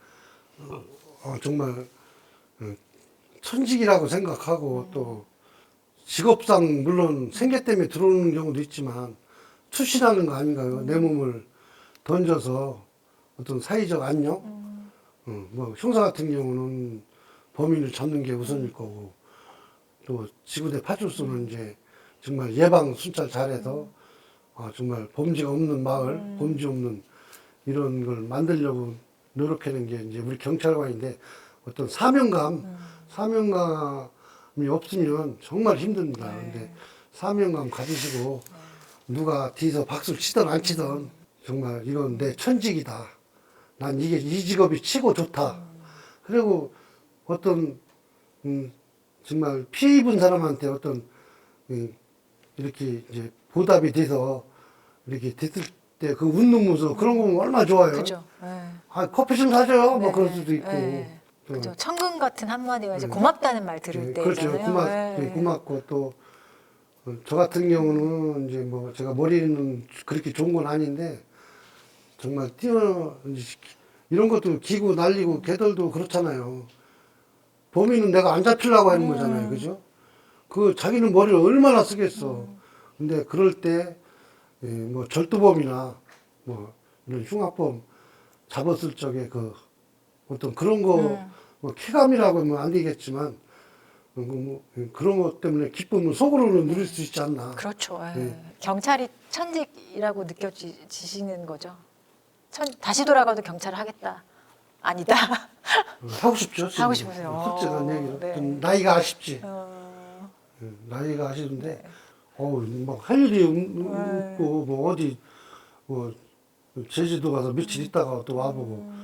정말 천직이라고 생각하고 또 직업상 물론 생계 때문에 들어오는 경우도 있지만 투신하는 거 아닌가요? 내 몸을 던져서 어떤 사회적 안녕, 뭐 형사 같은 경우는 범인을 잡는 게 우선일 거고 또 지구대 파출소는 이제 정말 예방 순찰 잘해서 정말 범죄가 없는 마을, 범죄 없는 이런 걸 만들려고 노력하는 게 이제 우리 경찰관인데 어떤 사명감이 없으면 정말 힘듭니다. 근데 사명감 가지시고 누가 뒤에서 박수를 치든 안 치든 정말 이건 내 천직이다. 난 이게 이 직업이 치고 좋다. 그리고 어떤 정말 피해 입은 사람한테 어떤 이렇게 이제 보답이 돼서 이렇게 됐을 때 그 웃는 모습 그런 거 보면 얼마나 좋아요. 그죠. 네. 커피 좀 사줘요. 뭐 네. 그럴 수도 있고. 네. 그죠. 천금 같은 한마디가 이제 고맙다는 말 들을 그렇죠. 때잖아요. 네. 고맙고 또 저 같은 경우는 이제 뭐 제가 머리는 그렇게 좋은 건 아닌데 정말 이런 것도 기고 날리고 개들도 그렇잖아요. 범인은 내가 안 잡히려고 하는 거잖아요. 그죠? 그 자기는 머리를 얼마나 쓰겠어. 근데 그럴 때 뭐 절도범이나 뭐 이런 흉악범 잡았을 적에 그 어떤 그런 거 뭐 쾌감이라고 하면 안 되겠지만 그런 것 때문에 기쁨을 속으로는 누릴 수 있지 않나. 그렇죠. 예. 네. 경찰이 천직이라고 느껴지시는 거죠. 다시 돌아가도 경찰을 하겠다. 아니다. 하고 싶죠. 지금. 하고 싶으세요. 솔직한 얘기로. 네. 좀 나이가 아쉽지. 어, 나이가 아쉬운데, 막 할 일이 없고, 뭐 어디, 뭐, 제주도 가서 며칠 있다가 또 와보고,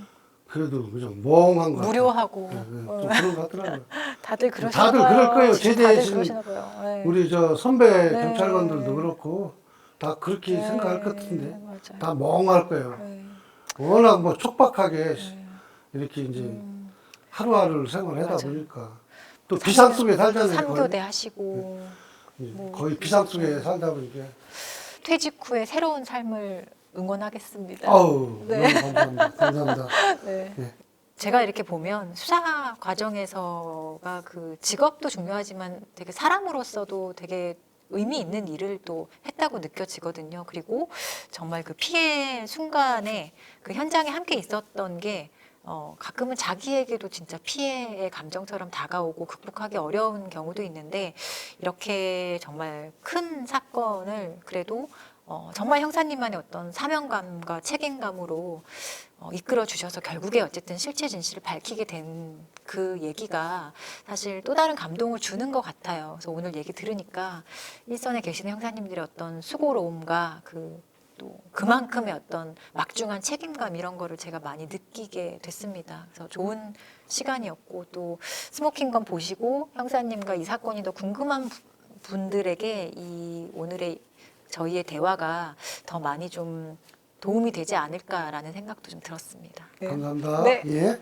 그래도 그냥 멍한 거 같아요. 무료하고. 좀 그런 것 같더라고요. 다들 그러시나 다들 봐요. 그럴 거예요. 지금 제대하신 다들 그러시나 봐요. 네. 우리 저 선배 네. 경찰관들도 그렇고, 다 그렇게 네, 생각할 것 같은데, 맞아요. 다 멍할 거예요. 네. 워낙 뭐 촉박하게 이렇게 이제 하루하루를 생활하다 맞아요. 보니까, 또 비상 속에 살잖아요. 삼교대 하시고 거의 비상 속에 살다 보니까. 퇴직 후에 새로운 삶을 응원하겠습니다. 아우, 네. 너무 감사합니다. 감사합니다. 네. 네. 제가 이렇게 보면 수사 과정에서가 그 직업도 중요하지만 되게 사람으로서도 되게 의미 있는 일을 또 했다고 느껴지거든요. 그리고 정말 그 피해 순간에 그 현장에 함께 있었던 게 가끔은 자기에게도 진짜 피해의 감정처럼 다가오고 극복하기 어려운 경우도 있는데 이렇게 정말 큰 사건을 그래도 정말 형사님만의 어떤 사명감과 책임감으로 이끌어 주셔서 결국에 어쨌든 실체 진실을 밝히게 된 그 얘기가 사실 또 다른 감동을 주는 것 같아요. 그래서 오늘 얘기 들으니까 일선에 계시는 형사님들의 어떤 수고로움과 또 그만큼의 어떤 막중한 책임감 이런 거를 제가 많이 느끼게 됐습니다. 그래서 좋은 시간이었고 또 스모킹건 보시고 형사님과 이 사건이 더 궁금한 분들에게 이 오늘의 저희의 대화가 더 많이 좀 도움이 되지 않을까라는 생각도 좀 들었습니다. 감사합니다. 네. 예.